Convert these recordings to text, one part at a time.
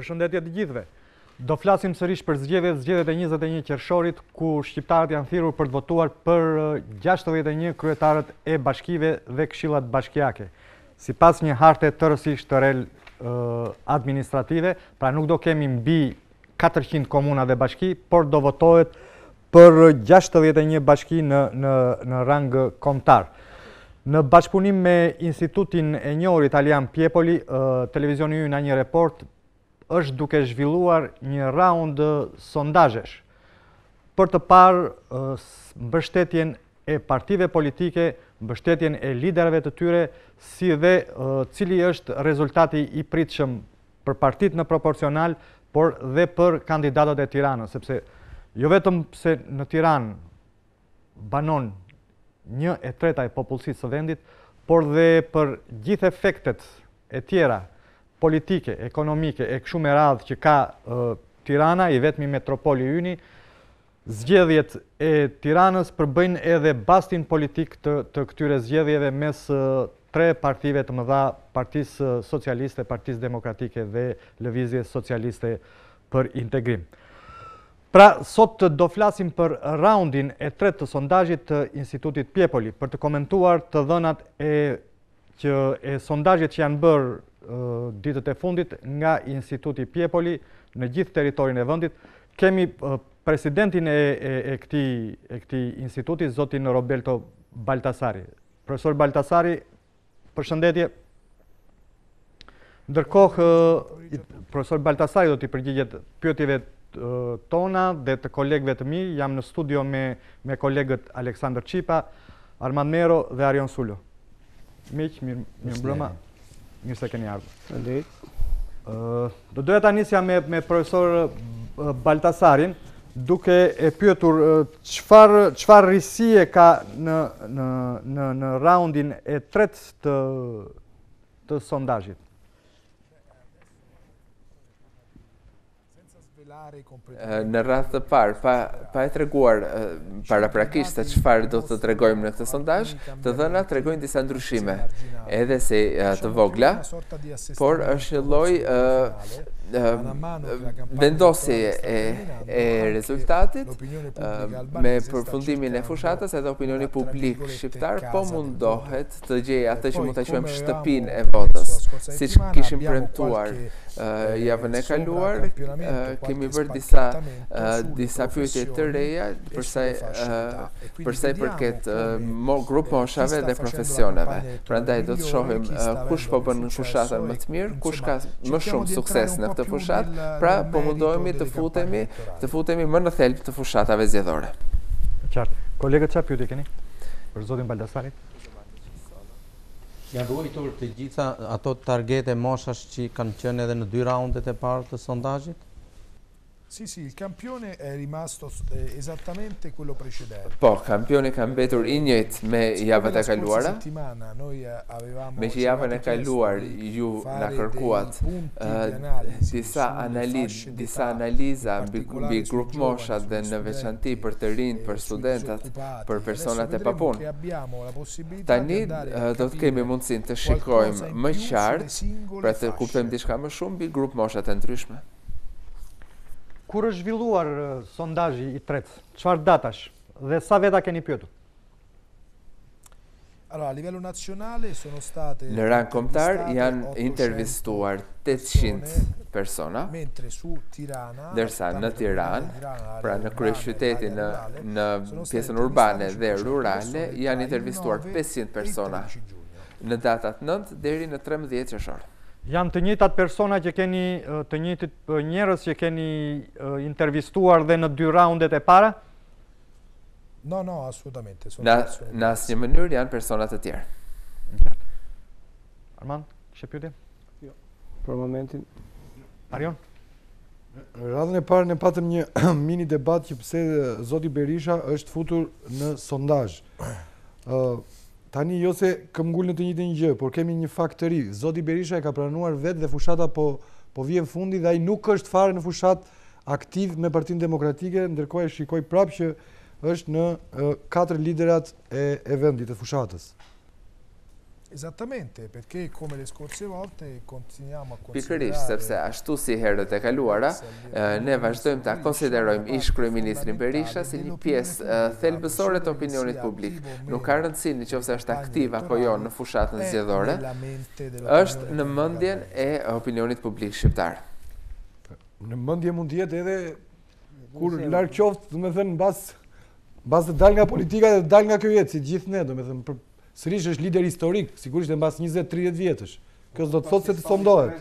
Përshëndetje të gjithëve. Do flasim sërish për zgjedhjet e 21 qershorit, ku shqiptarët janë thirrur për të votuar për 61 kryetarët e bashkive dhe këshillat bashkiake. Sipas një harte tërësisht të rel administrative, pra nuk do kemi mbi 400 komuna dhe bashki, por do votohet për 61 bashki në rang kombëtar. Në bashkëpunim me Institutin e njohur italian Piepoli, televizioni ynë në një report është duke zhvilluar një raund sondazhesh për të parë mbështetjen e partive politike, mbështetjen e liderëve të tyre, si dhe cili është rezultati i pritshëm për partitë në proporcional, por dhe për kandidatët e Tiranës, sepse jo vetëm se në Tiranë banon 1/3 e popullsisë së vendit, por dhe për gjithë efektet e tjera politike, ekonomike e kështu me radhë që ka Tirana, i vetmi metropoli yni, zgjedhjet e Tiranës përbëjnë edhe bastin politik të këtyre zgjedhjeve mes tre partive të mëdha, Partisë Socialiste, Partisë Demokratike dhe Lëvizjes Socialiste për Integrim. Pra, sot do flasim për raundin e tretë të sondazhit të Institutit Piepoli, për të komentuar të dhënat e sondazhit që janë bërë ditët e fundit nga Instituti Piepoli në gjithë territorin e vendit. Kemi presidentin e këtij instituti, zotin Roberto Baltasari. Profesor Baltasari, përshëndetje. Ndërkohë, profesor Baltasari do t'i përgjigjet pyetjeve tona dhe të kolegëve të mi. Jam në studio me kolegët Aleksandr Qipa, Armand Mero dhe Arion Sullo. Miq, mirë mbrëma. Mirë se keni ardhur. Do doja ta nisja me profesor Baltasarin, duke e pyetur çfarë risie ka në raundin e tretë të sondazhit. Në radhë të parë, pa e treguar paraprakisht se çfarë do të tregojmë në këtë sondazh, të dhënat tregojnë disa ndryshime, edhe se të vogla, por është një lloj vendosje e rezultatit me përfundimin e fushatës, edhe opinioni publik shqiptar po mundohet të gjejë atë që mund ta quajmë shtëpinë e votës, siç kishim premtuar javën e kaluar. Kemi bërë disa pyetje të reja për sa i përket grup moshave dhe profesioneve. Prandaj do të shohim kush po bën fushatën më të mirë, kush ka më shumë sukses në këtë fushat, pra po mundohemi të futemi më në thelb të fushatave zgjedhore. Qartë. Kolegët, çfarë pyetje keni për zotin Baldasarin? Janë ruajtur të gjitha ato targete moshash që kanë qenë edhe në 2 raundet e parë të sondazhit? Sì, il campione è rimasto esattamente quello precedente. Po, kampioni ka mbetur i njëjtë me javët e kaluara. Me që javën e kaluar ju na kërkuat disa analiza mbi grup moshat dhe në veçanti për të rinjt, për studentat, për personat e papunë. Tani do të kemi mundësinë të shikojmë më qartë, pra të kuptojmë diçka më shumë mbi grup moshat e ndryshme. Kur është zhvilluar sondazhi i tretë? Çfarë datash dhe sa veta keni pyetur? Allora, a livello nazionale sono state Në rang kombëtar janë intervistuar 800 persona, ndërsa në Tiranë, pra në kryeqytetin, në pjesën urbane dhe rurale, janë intervistuar 500 persona në datat 9 deri në 13 qershor. Janë të njëjtat persona që keni, të njëjtit njerëz që keni intervistuar dhe në 2 raundet e para? No, assolutamente. Në asnjë mënyrë janë persona të tjerë. Armand, kishe pyetje? Jo, për momentin. Arion? Në radhën e parë ne patëm një mini debat që pse zoti Berisha është futur në sondazh. Tani jo se këm ngullë në të njëjtën gjë, por kemi një fakt të ri. Zoti Berisha e ka pranuar vetë dhe fushata po vjen fundi dhe ai nuk është fare në fushat aktiv me Partinë Demokratike, ndërkohë e shikoj prapë që është në 4 liderat e vendit të fushatës. Esattamente, perché come le scorse volte continuiamo a Pikërisht, considerare sepse ashtu si herët e kaluara, ne vazhdojmë ta konsiderojmë ish-kryeministrin Berisha si një pjesë thelbësore të opinionit publik. Nuk ka rëndësi nëse është aktiv apo jo në fushatën zgjedhore, është në mendjen e opinionit publik shqiptar. Në mendje mund të jetë edhe kur larg qoftë, domethënë mbas të dal nga politika dhe dal nga kjo jetë, si gjithë ne, domethënë sërish është lider historik, sigurisht e mbas 20-30 vjetësh. Kjo do të thotë se të sondohet.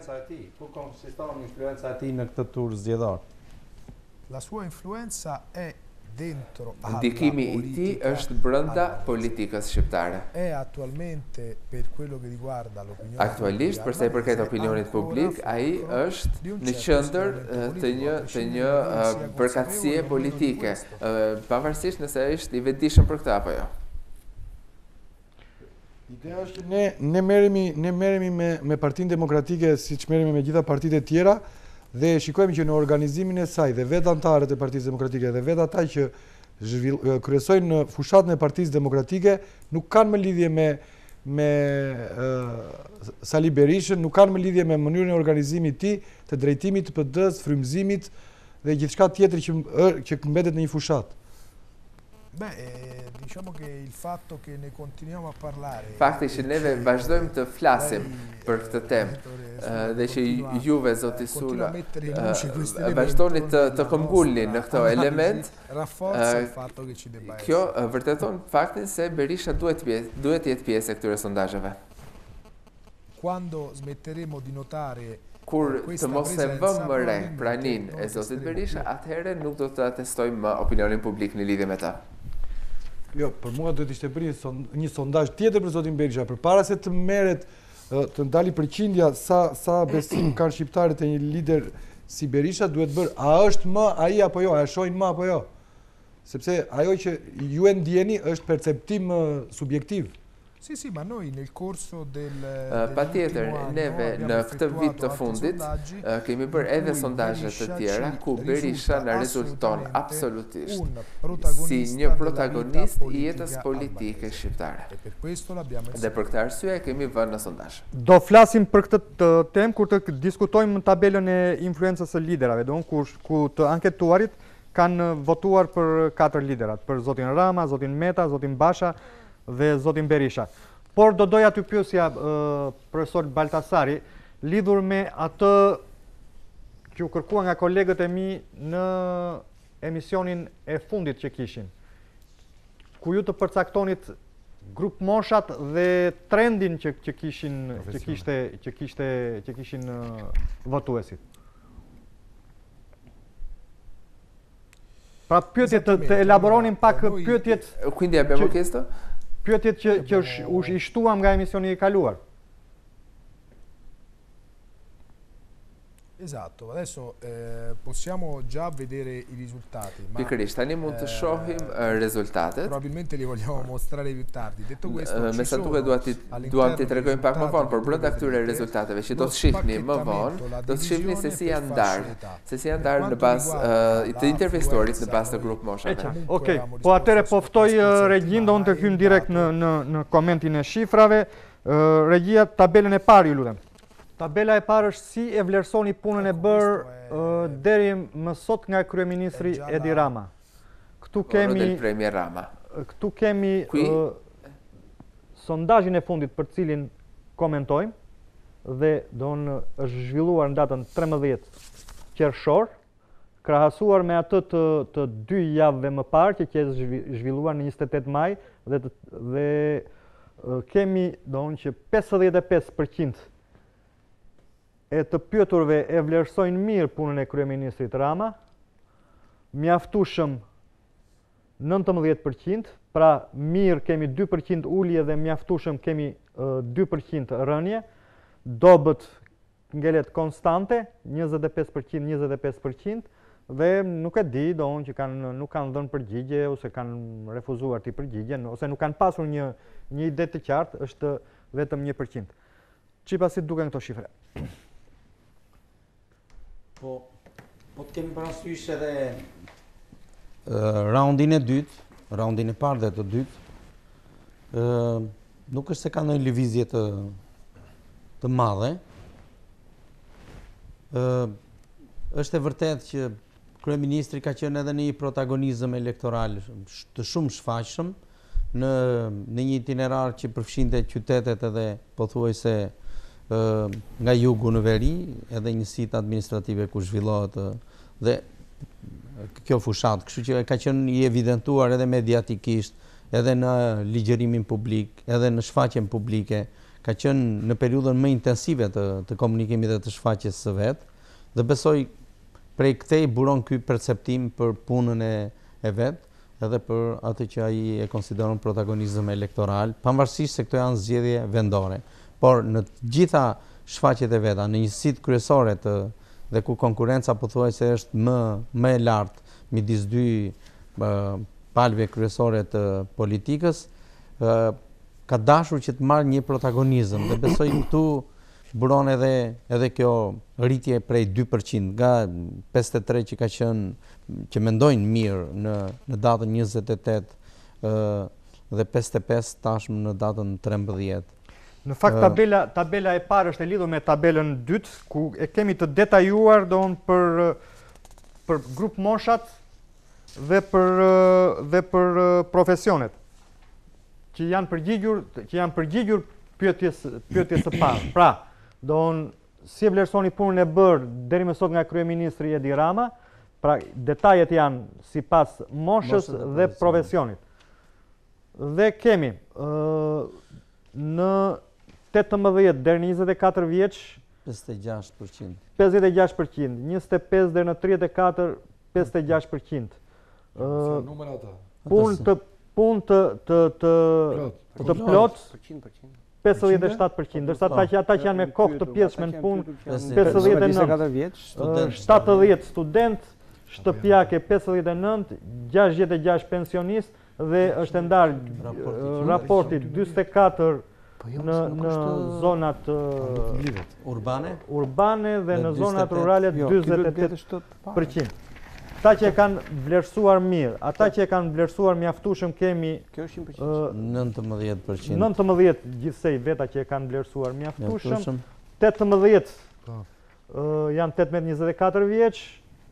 Ku konsiston influenca e tij në këtë tur zgjedhor? La sua influenza è dentro Ndikimi i tij është brenda politikës shqiptare. È attualmente per quello che riguarda l'opinione. Aktualisht, për sa i përket opinionit publik, ai është në qendër të një përkatësie politike, pavarësisht nëse është i vetëdijshëm për këtë apo jo. Ideja është që ne merremi me Partinë Demokratike siç merremi me gjitha partitë e tjera dhe shikojmë që në organizimin e saj dhe vetë anëtarët e Partisë Demokratike dhe vetë ata që kryesojnë në fushatën e Partisë Demokratike nuk kanë më lidhje me Sali Berishën, nuk kanë më lidhje me mënyrën e organizimit të tij, të drejtimit të PD-s, frymëzimit dhe gjithçka tjetër që mbetet në një fushatë. Diciamo che il fatto che ne continuiamo a parlare. Fakti që neve vazhdojmë të flasim për këtë temë dhe që juve zoti Sula vazhdoni të këmbgulni në këto element, kjo vërteton faktin se Berisha duhet të jetë pjesë e këtyre sondazheve. Quando smetteremo di notare kur të mos e vëmë më re praninë e zotit Berisha, atëherë nuk do të atestojmë më opinionin publik në lidhje me ta. Jo, për mua do të ishte bërë një sondazh tjetër për zotin Berisha, përpara se të merret të ndali përqindja sa besim kanë shqiptarët e një lider si Berisha, duhet bërë a është më ai apo jo, a e shohin më apo jo. Sepse ajo që ju e ndjeni është perceptim subjektiv. Sì, ma noi nel corso patjetër, neve në këtë vit të fundit kemi bërë edhe sondazhe të tjera ku Berisha na rezulton absolutisht si një protagonist i jetës politike shqiptare. Dhe për këtë arsye kemi vënë në sondazh. Do flasim për këtë temë kur të diskutojmë tabelën e influencës së liderave, ku të anketuarit kanë votuar për 4 liderat, për zotin Rama, zotin Meta, zotin Basha dhe zotin Berisha. Por do doja të pyesja profesor Baltasari lidhur me atë që u kërkua nga kolegët e mi në emisionin e fundit që kishin, ku ju të përcaktonit grup moshat dhe trendin që kishin votuesit. Pra pyetjet të elaboronin pak pyetjet. Quindi abbiamo chiesto Pyetjet që i shtuam nga emisioni i kaluar. Esatto, adesso possiamo già vedere i risultati. Pikërisht, tani mund të shohim rezultatet. Probabilmente li vogliamo mostrare più tardi. Detto questo, me sa duhet duam t'i tregojmë pak më vonë, por brenda këtyre rezultateve që do të shihni më vonë, do të shihni se si janë ndarë në bazë të intervistuarit në bazë të grup moshave. Okej, po atëre po ftoj Regjin, do unë të hym direkt në komentin e shifrave. Regjia, tabelën e parë ju lutem. Tabela e parë është si e vlerësoni punën e bërë deri më sot nga kryeministri Edi Rama. Këtu kemi sondazhin e fundit për cilin komentojmë dhe është zhvilluar në datën 13 qershor, krahasuar me atë të 2 javëve më parë që është zhvilluar në 28 maj dhe kemi që 55% e të pyeturve e vlerësojnë mirë punën e kryeministrit Rama, mjaftueshëm 19%, pra mirë kemi 2% ulje dhe mjaftueshëm kemi 2% rënje, dobët ngelet konstante 25% dhe nuk e di që nuk kanë dhënë përgjigje ose kanë refuzuar të përgjigjen ose nuk kanë pasur një ide të qartë, është vetëm 1%. Çipasit duken këto shifra. Po të kemi parasysh edhe raundin e dytë, raundin e parë dhe të dytë, nuk është se ka ndonjë lëvizje të madhe. Është e vërtet që kryeministri ka qenë edhe në një protagonizëm elektoral të shumë shfaqshëm në një itinerar që përfshinte qytetet edhe pothuajse nga jugu në veri, edhe njësitë administrative ku zhvillohet dhe kjo fushat, kështu që ka qenë i evidentuar edhe mediatikisht, edhe në ligjërimin publik, edhe në shfaqjen publike, ka qenë në periudhën më intensive të komunikimit dhe të shfaqjes së vet, dhe besoj prej këtej buron ky perceptim për punën e vet, edhe për atë që ai e konsideron protagonizëm elektoral, pavarësisht se këto janë zgjedhje vendore. Por në gjitha shfaqjet e veta, në njësitë kryesore dhe ku konkurenca pothuajse është më e lartë midis dy palëve kryesore të politikës, ka dashur që të marrë një protagonizëm dhe besoj këtu buron edhe kjo rritje prej 2%, nga 53 që ka qenë, që mendojnë mirë në datën 28 dhe 55 tashmë në datën 13. Në fakt tabela e parë është e lidhur me tabelën dytë, ku e kemi të detajuar për grup moshat dhe për profesionet që janë përgjigjur pyetjes së parë. Pra, si e vlerësoni punën e bërë deri më sot nga kryeministri Edi Rama, pra detajet janë sipas moshës dhe profesionit. Dhe kemi në 18 deri në 24 vjeç 56%, 56%, 25 deri në 34 56%. Punë të plot 57%, ndërsa ata që janë me kohë të pjesshme në punë 59, 70 student, shtëpiake 59, 66 pensionist dhe është ndarë raporti 44 në zonat urbane dhe në zonat rurale 28%. Ata që e kanë vlerësuar mirë, ata që e kanë vlerësuar mjaftueshëm kemi 19%. 19 gjithsej veta që e kanë vlerësuar mjaftueshëm. 18 janë 18-24 vjeç,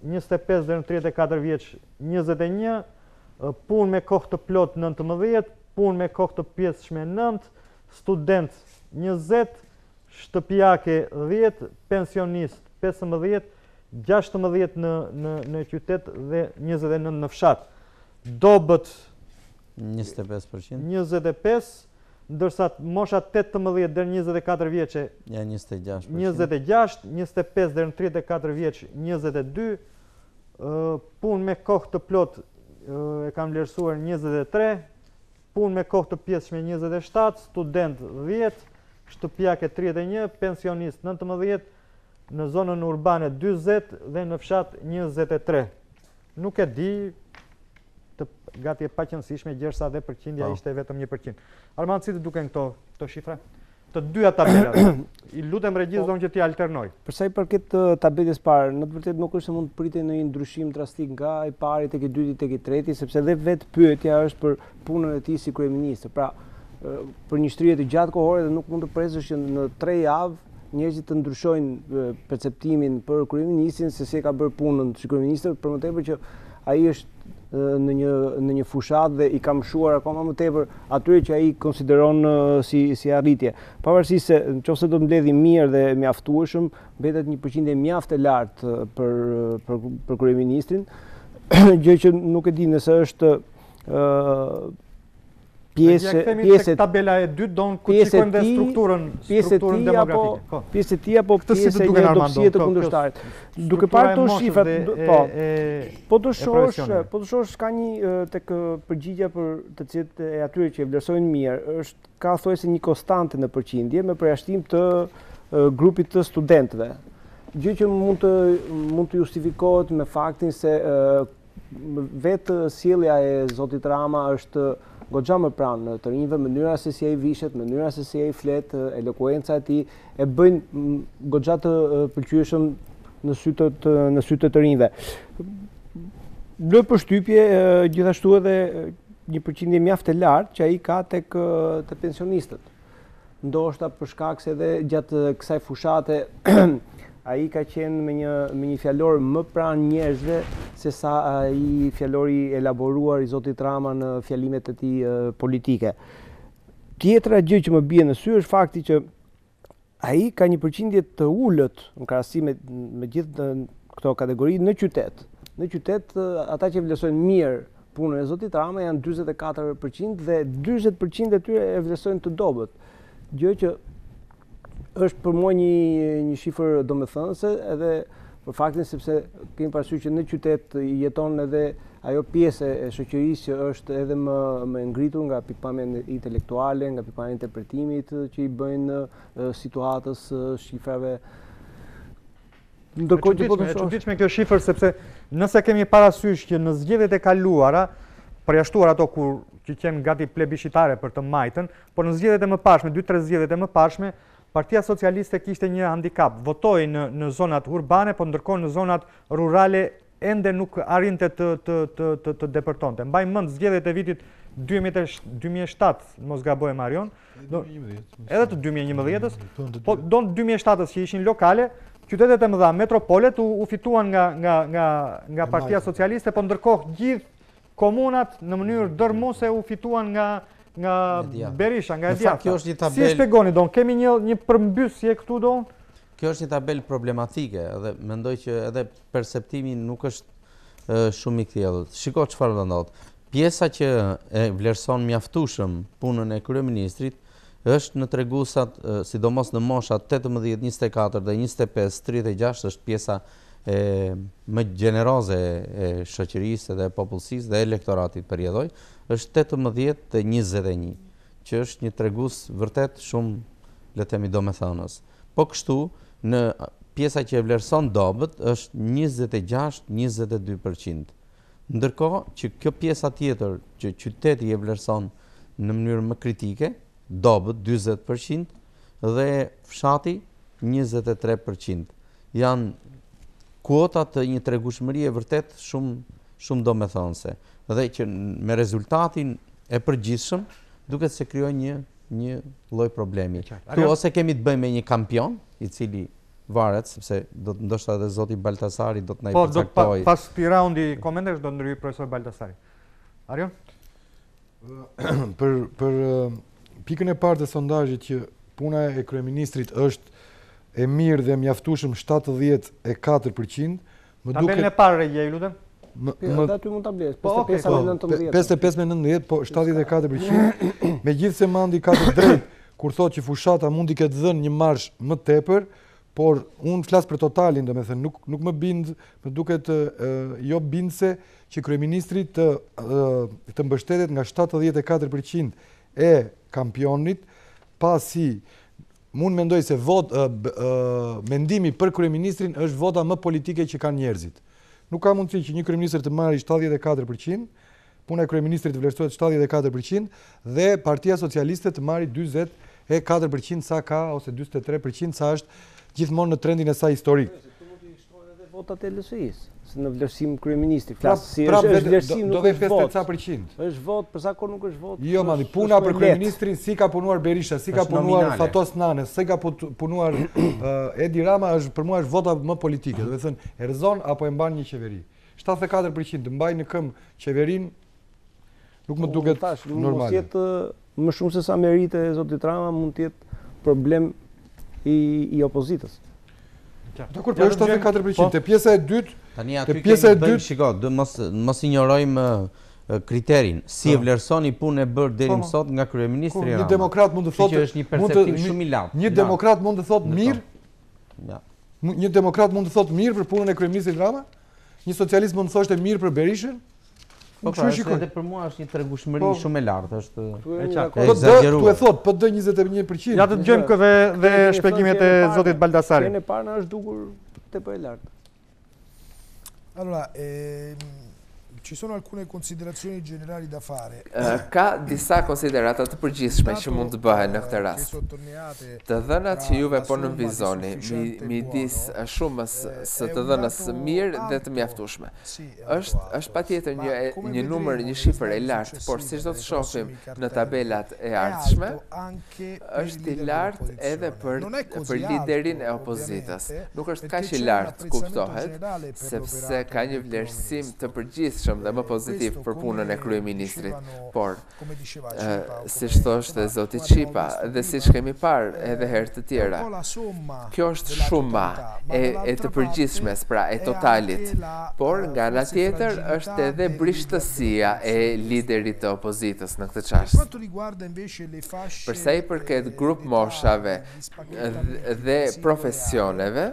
25 deri në 34 vjeç 21, punë me kohë të plot 19, punë me kohë të pjesshme 9, student 20, shtëpiake 10, pensionist 15, 16 në qytet dhe 29 në fshat. Dobët 25%, 25, ndërsa mosha 18 deri 24 vjeçe janë 26%, 26, 25 deri në 34 vjeç 22, punë me kohë të plot e kanë vlerësuar 23, punë me kohë të pjesshme 27, student 10, shtëpiake 31, pensionist 19, në zonën urbane 20 dhe në fshat 23. Nuk e di, gati e paqëndësishme, gjersa dhe përqindja ishte vetëm 1%. Armand, si të duken këto shifra? Të dyja tabelat. I lutem regjiston që t'i alternoj. Përsa i përket tabelës parë, në të vërtet nuk është se mund të pritej në një ndryshim drastik nga i pari tek i dyti tek i treti, sepse dhe vetë pyetja është për punën e tij si kryeministër. Pra, për një shtrihje të gjatë kohore dhe nuk mund të presësh që në 3 javë njerëzit të ndryshojnë perceptimin për kryeministrin se si ka bërë punën si kryeministër, për më tepër që ai është në një fushat dhe i ka mshuar akoma më tepër atyre që ai konsideron si arritje. Pavarësisht se nëse do të mbledhë mirë dhe mjaftueshëm, mbetet një përqindje mjaft e lartë për kryeministrin, gjë që nuk e di nëse është pjesë tabela e dytë don ku shikojmë dhe strukturën demografike. Pjesë e tij apo pjesë e një dopsie të kundërshtarit. Duke parë këto shifrat, po të shohësh ka një tek përgjigja për të cilët e atyre që e vlerësojnë mirë, ka thojse një konstante në përqindje me përjashtim të grupit të studentëve. Gjë që mund të justifikohet me faktin se vetë sjellja e zotit Rama është goxha më pranë në të rinjve, mënyra se si ai vishet, mënyra se si ai flet, elokuenca e tij e bëjnë goxha të pëlqyeshëm në sytë të rinjve. Lë përshtypje gjithashtu edhe një përqindje mjaft e lartë që ai ka tek pensionistët. Ndoshta për shkak se edhe gjatë kësaj fushate ai ka qenë me një fjalor më pranë njerëzve se sa ai fjalori elaboruar i zotit Rama në fjalimet e tij politike. Tjetra gjë që më bie në sy është fakti që ai ka një përqindje të ulët në krahasim me gjithë këto kategori në qytet. Në qytet ata që vlerësojnë mirë punën e zotit Rama janë 44% dhe 40% e tyre e vlerësojnë të dobët. Gjë që është për mua një shifër domethënëse edhe për faktin sepse kemi parasysh që në qytet jeton edhe ajo pjesë e shoqërisë që është edhe më ngritur nga pikpamjen intelektuale, nga pikpamja e interpretimit që i bëjnë situatës, shifrave. Ndërkohë që e çuditshme kjo shifër sepse nëse kemi parasysh që në zgjedhjet e kaluara, përjashtuar ato kur që qenë gati plebiscitare për të majtën, por në zgjedhjet e mëparshme, 2-3 zgjedhjet e mëparshme, Partia Socialiste kishte një handikap, votoi në zonat urbane, por ndërkohë në zonat rurale ende nuk arrinte të depërtonte. Mbaj mend zgjedhjet e vitit 2007, mos gaboj Marion, edhe të 2011-s, po don 2007-s që ishin lokale, qytetet e mëdha, metropolet u fituan nga Partia Socialiste, por ndërkohë gjithë komunat në mënyrë dërmuese u fituan nga Berisha, nga Edjata. Si e shpjegoni, kemi një përmbysje këtu, Kjo është një tabel problematike dhe mendoj që edhe perceptimi nuk është shumë i thjellët. Shiko çfarë ndodh. Pjesa që e vlerëson mjaftueshëm punën e kryeministrit është në treguesat, sidomos në moshat 18, 24 dhe 25, 36 është pjesa më gjeneroze e shoqërisë dhe popullsisë dhe elektoratit përjedhoj, është 18 dhe 21, që është një tregues vërtet shumë, le të themi, domethënës. Po kështu, në pjesa që e vlerëson dobët është 26-22%. Ndërkohë që kjo pjesa tjetër që qyteti e vlerëson në mënyrë më kritike, dobët 40% dhe fshati 23%. Janë kuota të një tregueshmërie vërtet shumë domethënëse. Dhe që me rezultatin e përgjithshëm duket se krijojë një lloj problemi. Tu ose kemi të bëjmë me një kampion i cili varet, sepse ndoshta edhe zoti Baltasari do të na i përcaktoj. Po, pas këtij raundi komentesh do ndryhej profesor Baltasari. Arion? Për pikën e parë të sondazhit që puna e kryeministrit është e mirë dhe mjaftueshëm 74%, më duket. Tabelën e parë regjej, lutem. Aty mund ta blesh. 55-19, po 74%. Megjithse Mandi ka të drejtë kur thotë që fushata mundi ketë dhënë një marsh më tepër, por unë flas për totalin, domethënë nuk më bind, më duket jo bindse që kryeministri të mbështetet nga 74% e kampionit, pasi mund mendoj se mendimi për kryeministrin është vota më politike që kanë njerëzit. Nuk ka mundësi që një kryeministër të marrë 74%, puna e kryeministrit të vlerësohet 74% dhe Partia Socialiste të marrë 44% sa ka, ose 43% sa është gjithmonë në trendin e saj historik. Këtu mund të shkojnë edhe votat e LSI-s, në vlerësim kryeministri. Është vlerësim, nuk është vot. Është vot, për sa kohë nuk është vot. Jo, mandi, puna për kryeministrin si ka punuar Berisha, si ka punuar Fatos Nanes, si ka punuar Edi Rama, për mua është vota më politike. Do të thënë, erzon apo e mban një qeveri. 74% të mbaj në këmbë qeverinë nuk më duket normale. Mos jetë më shumë se sa merite e zotit Rama, mund të jetë problem i opozitës. Dakor, po është 74%. Te pjesa e dytë, te pjesa e dytë, shiko, mos injorojmë kriterin. Si e vlerësoni punën e bërë deri më sot nga kryeministri Rama. Një demokrat mund të thotë që është një perceptim shumë i lartë. Një demokrat mund të thotë mirë. Një demokrat mund të thotë mirë për punën e kryeministrit Rama. Një socialist mund të thoshte mirë për Berishën. Po pra, edhe për mua është një tregueshmëri shumë e lartë, është exageruar. Tu e thot, po dë 21%. Ja të dëgjojmë dhe shpjegimet e zotit Baltasari. Në parë na është dukur tepër e lartë. Allora, Ci sono alcune considerazioni generali da fare. Ka disa konsiderata të përgjithshme që mund të bëhen në këtë rast. Të dhënat që juve po nënvizoni midis shumës së të dhënës mirë dhe të mjaftueshme. Është patjetër një numër, një shifër e lartë, por siç do të shohim në tabelat e ardhshme, është i lartë edhe për liderin e opozitës. Nuk është kaq i lartë, kuptohet, sepse ka një vlerësim të përgjithshëm dhe më pozitiv për punën e kryeministrit, por siç thoshte zoti Çipa dhe siç kemi parë edhe herë të tjera, kjo është shuma e të përgjithshmes, pra e totalit, por nga ana tjetër është edhe brishtësia e liderit të opozitës në këtë çast. Përsa i përket grup moshave dhe profesioneve,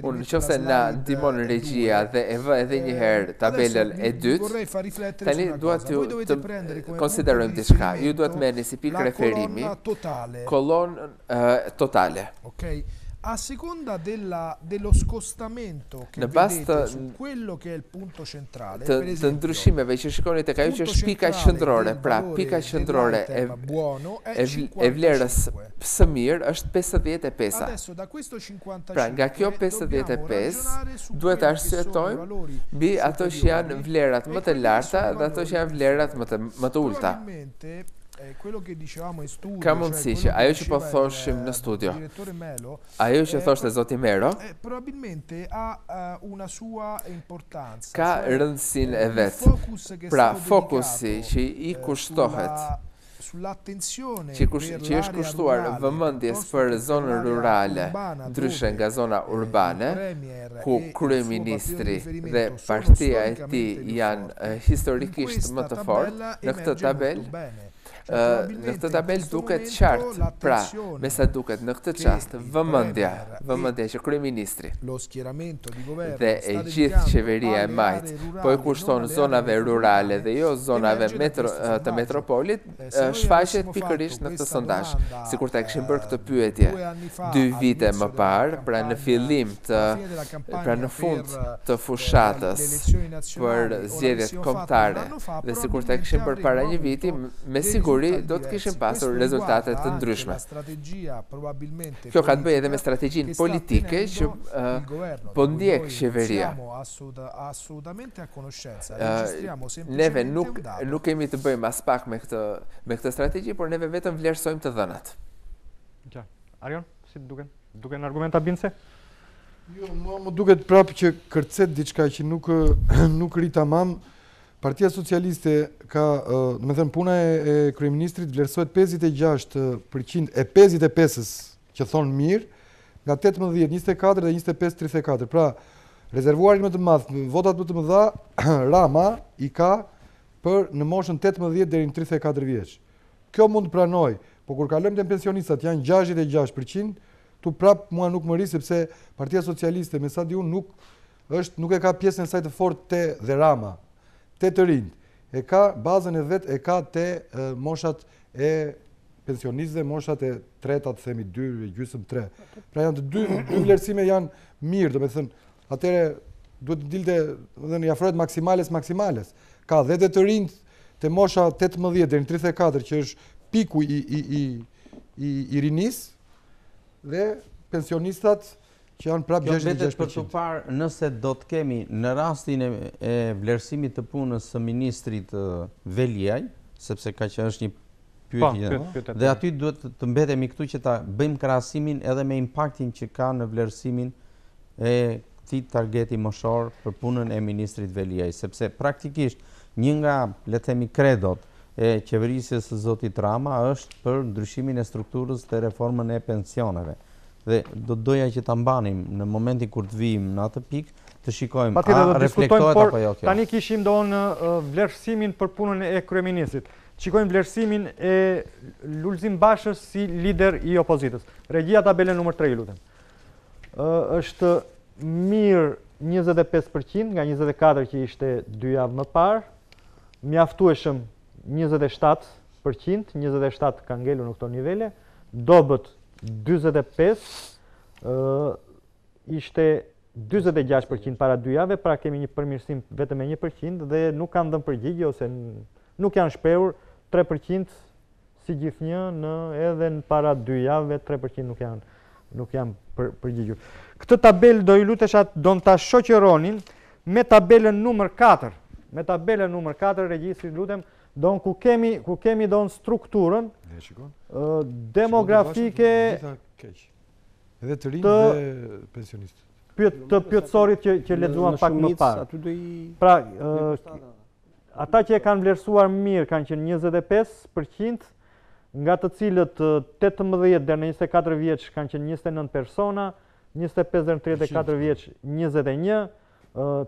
unë qofse na ndihmon regjia dhe e vë edhe një herë tabelën e dytë, tani duhet të konsiderojmë diçka. Ju duhet merrni si pikë referimi kolonën totale. A seconda dello scostamento che vedete su quello che è il punto centrale, per esempio, të ndryshimeve që shikoni tek ajo që është pika qendrore, pra pika qendrore e vlerës së mirë është 55. Adesso da questo 55, pra nga kjo 55 duhet të arsyetojmë mbi ato që janë vlerat më të larta dhe ato që janë vlerat më të ulta. Ka mundësi që ajo që po thoshim në studio, ajo që thoshte zoti Mero, ka rëndësinë e vetë. Pra fokusi që i kushtohet, që është kushtuar vëmendjes për zonën rurale, ndryshe nga zona urbane, ku kryeministri dhe partia e tij janë historikisht më të fortë, në këtë tabelë. Në këtë tabel duket qartë, pra, me sa duket në këtë çast, vëmendja që kryeministri dhe e gjithë qeveria e majtë po i kushton zonave rurale dhe jo zonave të metropolit, shfaqet pikërisht në këtë sondazh, sikur ta kishim bërë këtë pyetje 2 vite më parë, pra në fillim pra në fund të fushatës për zgjedhjet kombëtare dhe sikur ta kishim bërë para një viti, me siguri do të kishim pasur rezultate të ndryshme. Kjo ka të bëjë edhe me strategjinë politike që po ndjek qeveria. Neve nuk kemi të bëjmë as pak me këtë strategji, por neve vetëm vlerësojmë të dhënat. Arion, si duken? Duken argumenta bindse? Jo, më duket prapë që kërcet diçka që nuk ri tamam. Partia Socialiste ka, me thënë, puna e kryeministrit vlerësohet 56% e 55-ës që thonë mirë, nga 18, 24 dhe 25, 34. Pra, rezervuarin më të madh, votat më të mëdha, Rama i ka për në moshën 18 deri në 34 vjeç. Kjo mund të pranoj, po kur kalojmë te pensionistat janë 66%, tu prap mua nuk më ri sepse Partia Socialiste me sa di unë nuk e ka pjesën e saj të fortë te dhe Rama. Të rinjt, e ka bazën e vetë, e ka te moshat e pensionistëve, moshat e treta, të themi 2, gjysmë 3. Pra janë të dy vlerësime janë mirë, do me thënë, atere duhet të dilte, i afrohet maksimales. Ka dhe të rinjt te mosha 18 deri në 34, që është piku i rinis, dhe pensionistat që janë prapë 66%. Kjo vetë për të parë nëse do të kemi në rastin e vlerësimit të punës së ministrit Veliaj, sepse ka që është një pyetje, dhe aty duhet të mbetemi këtu që ta bëjmë krahasimin edhe me impaktin që ka në vlerësimin e këtij targeti moshor për punën e ministrit Veliaj, sepse praktikisht një nga, le të themi, kredot e qeverisjes së zotit Rama është për ndryshimin e strukturës të reformën e pensioneve. Dhe do doja që ta mbanim në momentin kur të vijmë në atë pikë, të shikojmë a reflektohet apo jo kjo. Tani kishim donë vlerësimin për punën e kryeministrit. Shikojmë vlerësimin e Lulzim Bashës si lider i opozitës. Regjia tabelën numër 3, lutem. Është mirë 25% nga 24 që ishte 2 javë më parë, mjaftueshëm 27%, 27 ka ngelur në këto nivele, dobët 45, ishte 46% para 2 javëve, pra kemi një përmirësim vetëm me 1% dhe nuk kanë dhënë përgjigje ose nuk janë shprehur 3% si gjithnjë edhe në para 2 javëve 3% nuk janë përgjigjur. Këtë tabelë do ju lutesha do ta shoqëronin me tabelën numër 4. Me tabelën numër 4 regjistri lutem ku kemi strukturën demografike edhe të rinj dhe pensionistë. Të pyetësorit që lexuan pak më parë. Pra, ata që e kanë vlerësuar mirë kanë qenë 25%, nga të cilët 18 deri në 24 vjeç kanë qenë 29 persona, 25 deri në 34 vjeç 21,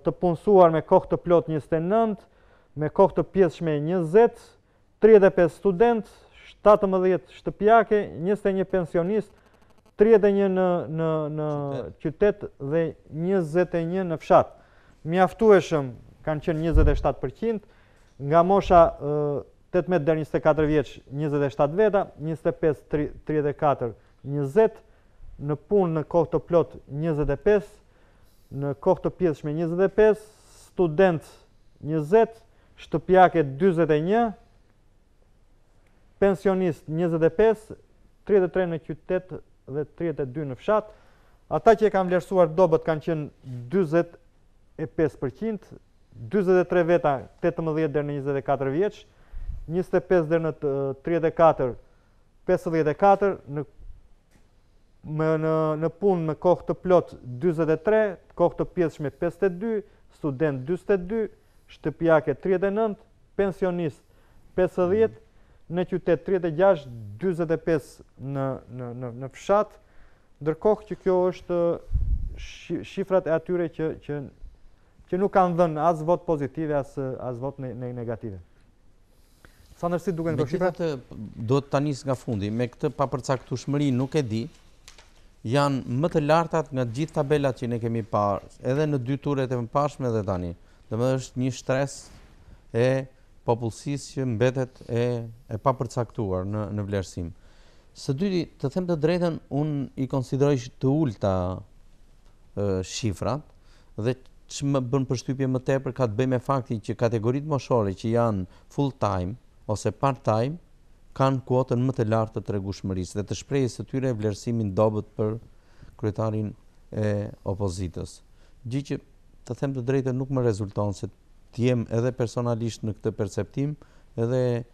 të punësuar me kohë të plot 29, me kohë të pjesshme 20, 35 student, 17 shtëpiake, 21 pensionist, 31 në qytet dhe 21 në fshat. Mjaftueshëm kanë qenë 27%, nga mosha 18 deri 24 vjeç 27 veta, 25 34 20, në punë në kohë të plot 25, në kohë të pjesshme 25, student 20, shtëpiake 41, pensionist 25, 33 në qytet dhe 32 në fshat. Ata që e kanë vlerësuar dobët kanë qenë 45%, 43 veta 18 deri në 24 vjeç, 25 deri në 34, 54, në punë me kohë të plot 43, kohë të pjesshme 52, student 42, shtëpiake 39, pensionist 50, në qytet 36, 45 në fshat, ndërkohë që kjo është shifrat e atyre që nuk kanë dhënë as vot pozitive, as vot negative. Sa nërësi duken këto shifrat? Do të nis nga fundi, me këtë papërcaktueshmëri nuk e di, janë më të lartat nga gjithë tabelat që ne kemi parë, edhe në 2 turet e mëparshme dhe tani. Domethënë është një shtres e popullsisë që mbetet e papërcaktuar në vlerësim. Së dyti, të them të drejtën, unë i konsideroj të ulta shifrat dhe që më bën përshtypje më tepër ka të bëjë me faktin që kategoritë moshore që janë full time ose part time kanë kuotën më të lartë të tregueshmërisë dhe të shprehjes së tyre vlerësimin dobët për kryetarin e opozitës. Gjë që të them të drejtën nuk më rezulton se të jem edhe personalisht në këtë perceptim, edhe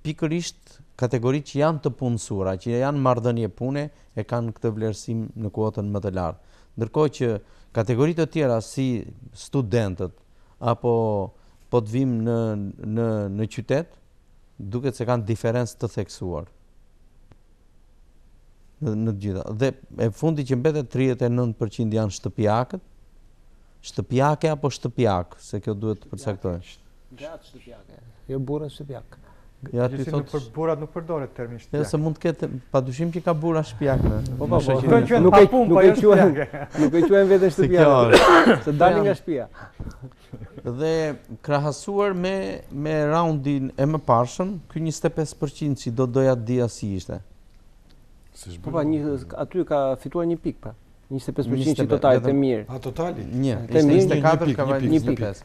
pikërisht kategoritë që janë të punësuara, që janë marrëdhënie pune, e kanë këtë vlerësim në kuotën më të lartë. Ndërkohë që kategoritë të tjera si studentët apo po të vim në qytet, duket se kanë diferencë të theksuar. Në gjitha. Dhe e fundi që mbetet 39% janë shtëpiakët, shtëpiake apo shtëpiak, se kjo duhet të përcaktohet. Gratë shtëpiake, jo burra shtëpiak. Ja ti thot për burrat nuk përdoret termi shtëpiak. Se mund të ketë padyshim që ka burra shtëpiak në. Nuk e quajnë veten shtëpiak. Se dalin nga shtëpia. Dhe krahasuar me raundin e mëparshëm, ky 25% që do doja të dija si ishte. Aty ka fituar një pikë pa. 25% që totalit e mirë. A totali? 24 ka vajtë 25.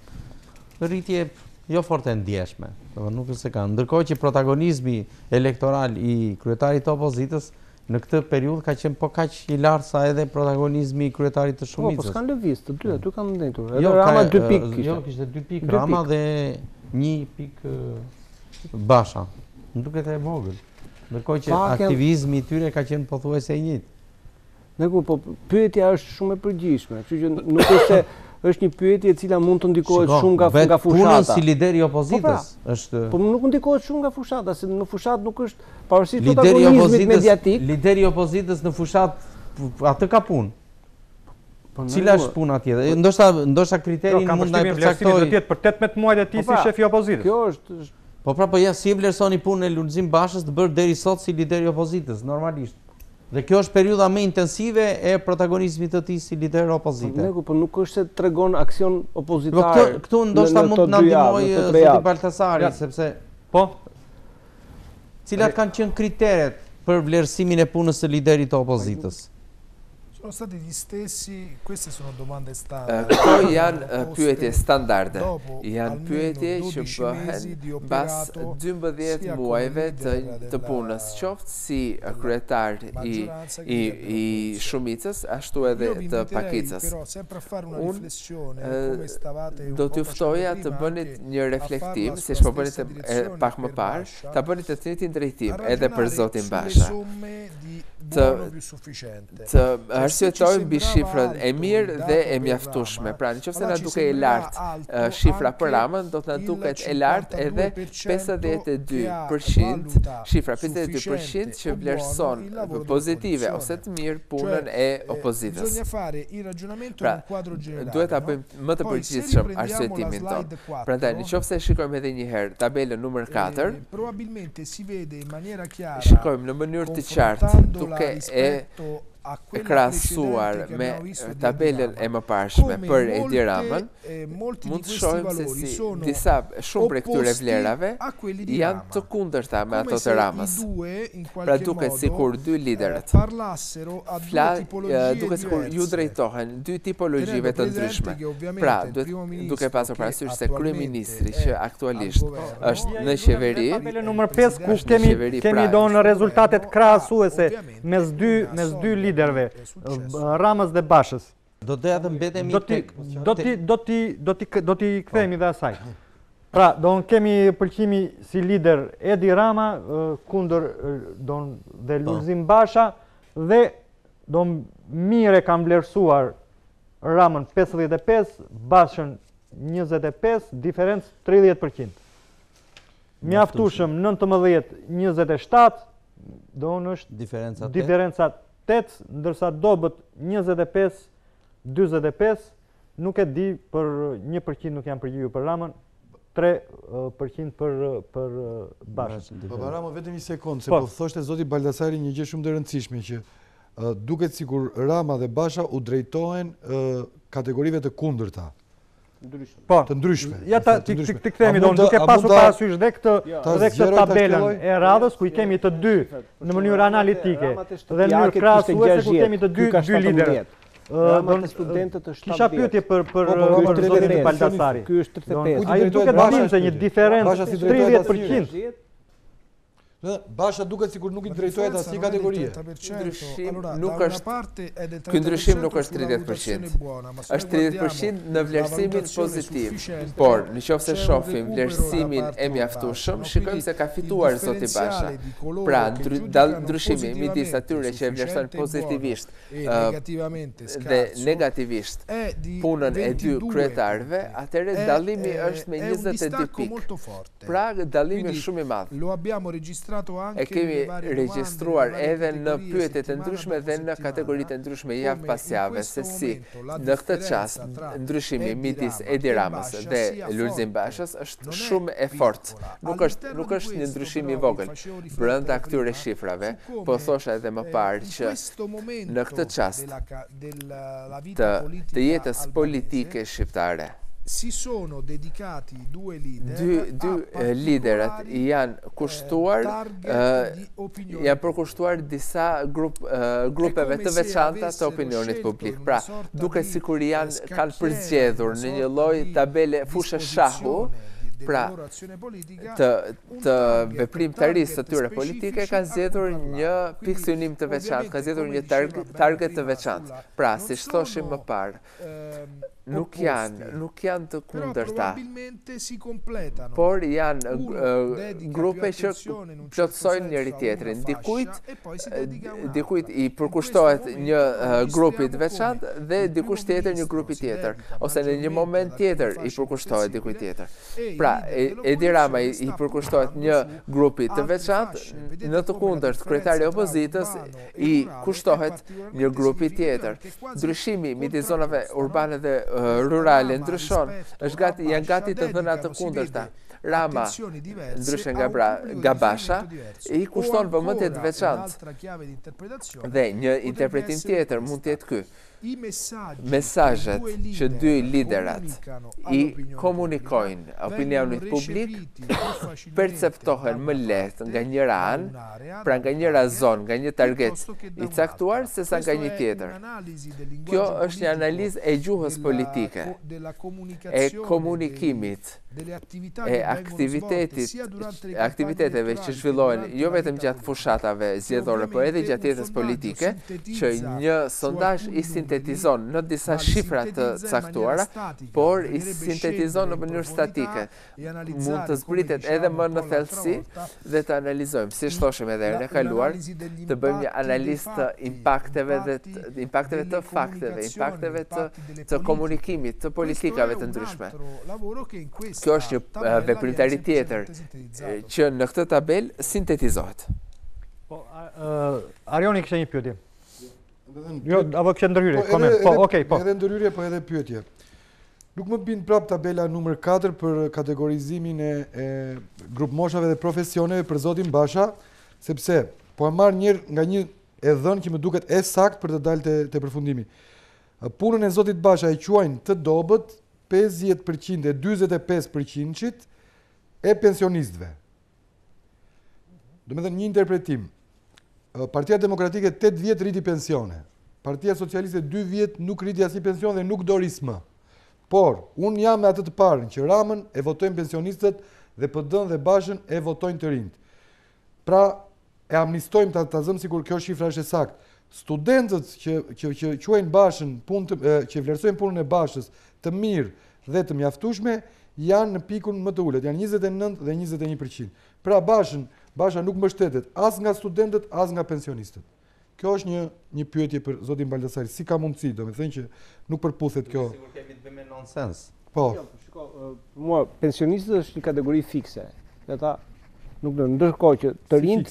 Rritje jo fort e ndjeshme, nuk është se kanë. Ndërkohë që protagonizmi elektoral i kryetarit të opozitës në këtë periudhë ka qenë po kaq i lartë sa edhe protagonizmi i kryetarit të shumicës. Po s'kanë lëviz, të dy aty kanë ndentur. Edhe Rama 2 pikë kishte. Jo, kishte 2 pikë Rama dhe 1 pikë Basha. Më duket e vogël. Ndërkohë që aktivizmi i tyre ka qenë pothuajse i njëjtë. Po pyetja është shumë e përgjithshme, kështu që nuk është se është një pyetje e cila mund të ndikohet shumë nga fushata. Punën si lider i opozitës është. Po nuk ndikohet shumë nga fushata, se në fushat nuk është pavarësisht protagonizmit mediatik. Lideri i opozitës në fushat atë ka punë. Cila është puna tjetër? Ndoshta kriterin mund ta përcaktojë. Do të jetë për 18 muajt e tij si shef i opozitës. Kjo është. Po pra, po ja si e vlerësoni punën e Lulzim Bashës të bërë deri sot si lider i opozitës, normalisht. Dhe kjo është periudha më intensive e protagonizmit të tij si lider opozite. Po nuk është se tregon aksion opozitar. Këtu ndoshta mund të na ndihmojë zoti Baltasari, sepse cilat kanë qenë kriteret për vlerësimin e punës së liderit të opozitës? Sono stati gli stessi, queste sono domande standard. Këto janë pyetje standarde. Janë pyetje që bëhen pas 12 muajve të punës, qoftë si kryetar i shumicës, ashtu edhe të pakicës. Unë do t'ju ftoja të bënit një reflektim, si që po bënit pak më parë, ta bënit të të njëjtin drejtim edhe për Zotin Basha. Të arsyetojmë mbi shifrat e mirë dhe e mjaftueshme. Pra, nëse na duke e lartë shifra për Ramën, do të na duket e lartë edhe 52%, shifra 52% që vlerëson pozitive ose të mirë punën e opozitës. Pra, duhet ta bëjmë më të përgjithshëm arsyeetimin tonë. Prandaj, nëse shikojmë edhe një herë tabelën numër 4, shikojmë në mënyrë të qartë duke e krahasuar me tabelën e mëparshme për Edi Ramën, mund të shohim se si shumë prej këtyre vlerave janë të kundërta me ato të Ramës. Pra duket sikur dy liderët duket sikur ju drejtohen dy tipologjive të ndryshme. Pra, duke pasur parasysh se kryeministri që aktualisht është në qeveri, tabela numër 5 ku kemi donë rezultatet krahasuese mes dy liderëve, Ramës dhe Bashës. Do të edhe mbetemi tek do t'i kthehemi dhe asaj. Pra, do në kemi pëlqimi si lider Edi Rama kundër dhe Lulzim Basha dhe do mire kam vlerësuar Ramën 55, Bashën 25, diferencë 30%. Mjaftueshëm 19-27, do në është diferenca 8, ndërsa dobët 25-45, nuk e di për 1% nuk janë përgjigju për Ramën, 3% për Bashën. Baba Rama, vetëm një sekundë, se po thoshte zoti Baldasari një gjë shumë të rëndësishme, që duket sikur Rama dhe Basha u drejtohen kategorive të kundërta. Të ndryshme. Ja të kthehemi duke pasur parasysh dhe këtë tabelën e radhës ku i kemi të dy në mënyrë analitike dhe në mënyrë krahasuese ku kemi të dy liderët. Kisha pyetje për zotin Baldasari. Ky është 35. Ai duket dallimi një diferencë 30%. Basha duket sikur nuk i drejtohet asnjë kategorie. Ky ndryshim nuk është 30%. Është 30% në vlerësimin pozitiv. Por nëse shohim vlerësimin e mjaftueshëm, shikojmë se ka fituar zoti Basha. Pra, ndryshimi midis atyre që e vlerësojnë pozitivisht dhe negativisht punën e dy kryetarëve, atëherë dallimi është me 22 pikë. Pra, dallimi është shumë i madh. E kemi regjistruar edhe në pyetjet e ndryshme dhe në kategoritë e ndryshme javë pas jave se si në këtë çast ndryshimi midis Edi Ramës dhe Lulzim Bashës është shumë e fortë. Nuk është një ndryshim i vogël brenda këtyre shifrave, po thosha edhe më parë që në këtë çast të jetës politike shqiptare si sono dedicati due leader dy liderët janë kushtuar janë përkushtuar disa grupeve të veçanta të opinionit publik. Pra, duke sikur kanë përzgjedhur në një lloj tabele fushë shahu, pra të veprimtarisë të tyre politike ka zgjedhur një pikësynim të veçantë, ka zgjedhur një target të veçantë. Pra, siç thoshim më parë, nuk janë të kundërta, por janë grupe që plotësojnë njëri tjetrin. Dikujt i përkushtohet një grupi të veçantë dhe dikush tjetër një grupi tjetër, ose në një moment tjetër i përkushtohet dikujt tjetër. Pra, Edi Rama i përkushtohet një grupi të veçantë, në të kundërt kryetari i opozitës i kushtohet një grupi tjetër. Ndryshimi midis zonave urbane dhe rurale ndryshon, janë gati të dhëna të kundërta. Rama, ndryshe nga Basha, I kushton vëmendje të veçantë. Dhe një interpretim tjetër mund të jetë ky. Mesazhet që dy liderat I komunikojnë opinionit publik perceptohen më lehtë nga njëra anë, pra nga njëra zonë, nga një target I caktuar sesa nga një tjetër. Kjo është një analizë e gjuhës politike, e komunikimit, e aktiviteteve që zhvillohen jo vetëm gjatë fushatave zgjedhore, por edhe gjatë jetës politike, që një sondazh I sintetizon në disa shifra të caktuara, por I sintetizon në mënyrë statike. Mund të zbritet edhe më në thellësi dhe të analizojmë, si thoshim edhe herën e kaluar, të bëjmë një analizë të impakteve të fakteve, impakteve të komunikimit, të politikave të ndryshme. Kjo është një veprimtari tjetër që në këtë tabel sintetizohet. Arioni kishte një pyetje. Jo, apo kishte ndërhyrje, koment. Po, okay, po. Edhe ndërhyrje, po edhe pyetje. Nuk më bin prap tabela numër 4 për kategorizimin e grup moshave dhe profesioneve për zotin Basha, sepse po e marr nga një e dhënë që më duket e saktë për të dalë te përfundimi. Punën e zotit Basha e quajnë të dobët 50% e 45% e pensionistëve. Do me dhe një interpretim. Partia Demokratike 8 vjet rriti pensione. Partia Socialiste 2 vjet nuk rriti asnjë pension dhe nuk do rrisë më. Por, unë jam me atë të parën që Ramën e votojnë pensionistët dhe PD-n dhe Bashën e votojnë të rinjt. Pra, e amnistojmë ta zëmë sikur kjo shifra është e saktë. Studentët që quajnë Bashën, që vlerësojnë punën e Bashës të mirë dhe të mjaftueshme, janë në pikun më të ulët, janë 29 dhe 21%. Pra Basha nuk mbështetet as nga studentët, as nga pensionistët. Kjo është një pyetje për zotin Baldasari. Si ka mundësi, do me thënë që nuk përputhet kjo. Sigur kemi të bëjmë nonsens. Po. Mua, pensionistët është një kategori fikse. Ata nuk do, ndërkohë që të rinjt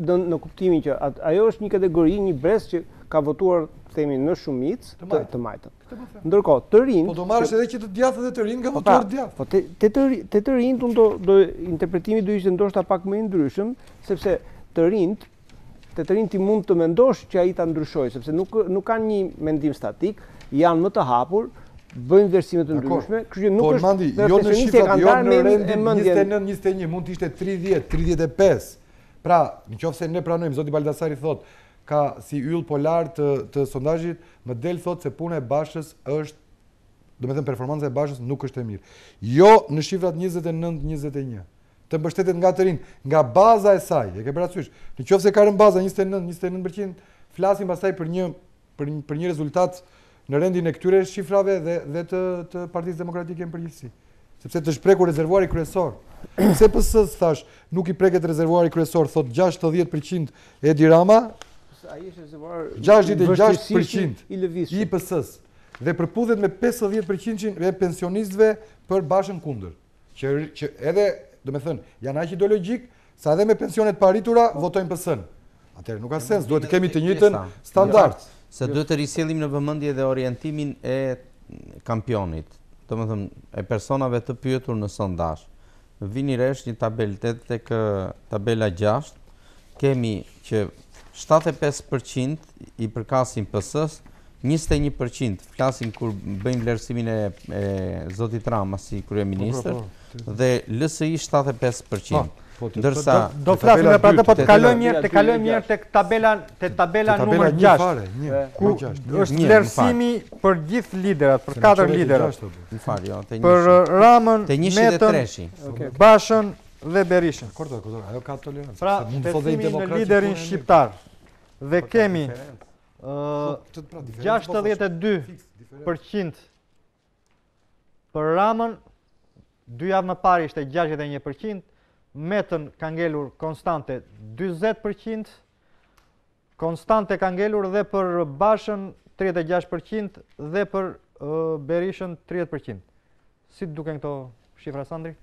në kuptimin që ajo është një kategori, një brez që ka votuar, themi, në shumicë të majtën. Ndërkohë, të rinjt... Po do marrësh edhe që të djathtë dhe të rinjt nga votuar djathtë. Po te të rinjt, interpretimi do ishte ndoshta pak më I ndryshëm, sepse të rinjt I mund të mendosh që ai ta ndryshojë, sepse nuk kanë një mendim statik, janë më të hapur, bëjnë vlerësime të ndryshme, kështu që nuk është jo në shifrat, jo në rendin 29-21, mund të ishte 30-35. Pra, nëse ne pranojmë, zoti Baldasari thot, ka si yll polar të sondazhit, më del thot se puna e Bashës është, do me thënë performanca e Bashës nuk është e mirë. Jo në shifrat 29-21. Të mbështetet nga të rinj, nga baza e saj, e ke parasysh. Nëse ka rënë baza 29%, flasim pastaj për një rezultat në rendin e këtyre shifrave dhe të Partisë Demokratike në përgjithësi. Sepse të shprekur rezervuari kryesor. Pse PS-s thash, nuk I preket rezervuari kryesor, thot 60% e Edi Rama, 66% I PS-s dhe përputhet me 50% e pensionistëve për Bashën kundër. Që edhe, do me thënë, janë aq ideologjik, sa edhe me pensionet paritura votojnë PS-n. Atëherë nuk ka sens, duhet të kemi të njëjtën standard. Se duhet të risjellim në vëmendje dhe orientimin e kampionit, do me thënë, e personave të pyetur në sondazh. Vini resh një tabel, tek tabela 6, kemi që 75% I përkasin PS-s, 21% flasin kur bëjmë vlerësimin e zotit Rama si kryeministër dhe LSI 75%. Ndërsa do flasim për atë, po të kalojmë mirë tek tabela numër 6. Ku është vlerësimi për gjithë liderat, për 4 liderat. Për Ramën, Metën, Bashën dhe Berishën. Ajo ka tolerancë. Pra, vlerësimi në liderin shqiptar. Dhe kemi 62% për Ramën, 2 javë më parë ishte 61%, Metën ka ngelur konstante 40%, konstante ka ngelur dhe për Bashën 36% dhe për Berishën 30%. Si duken këto shifra, Sandri?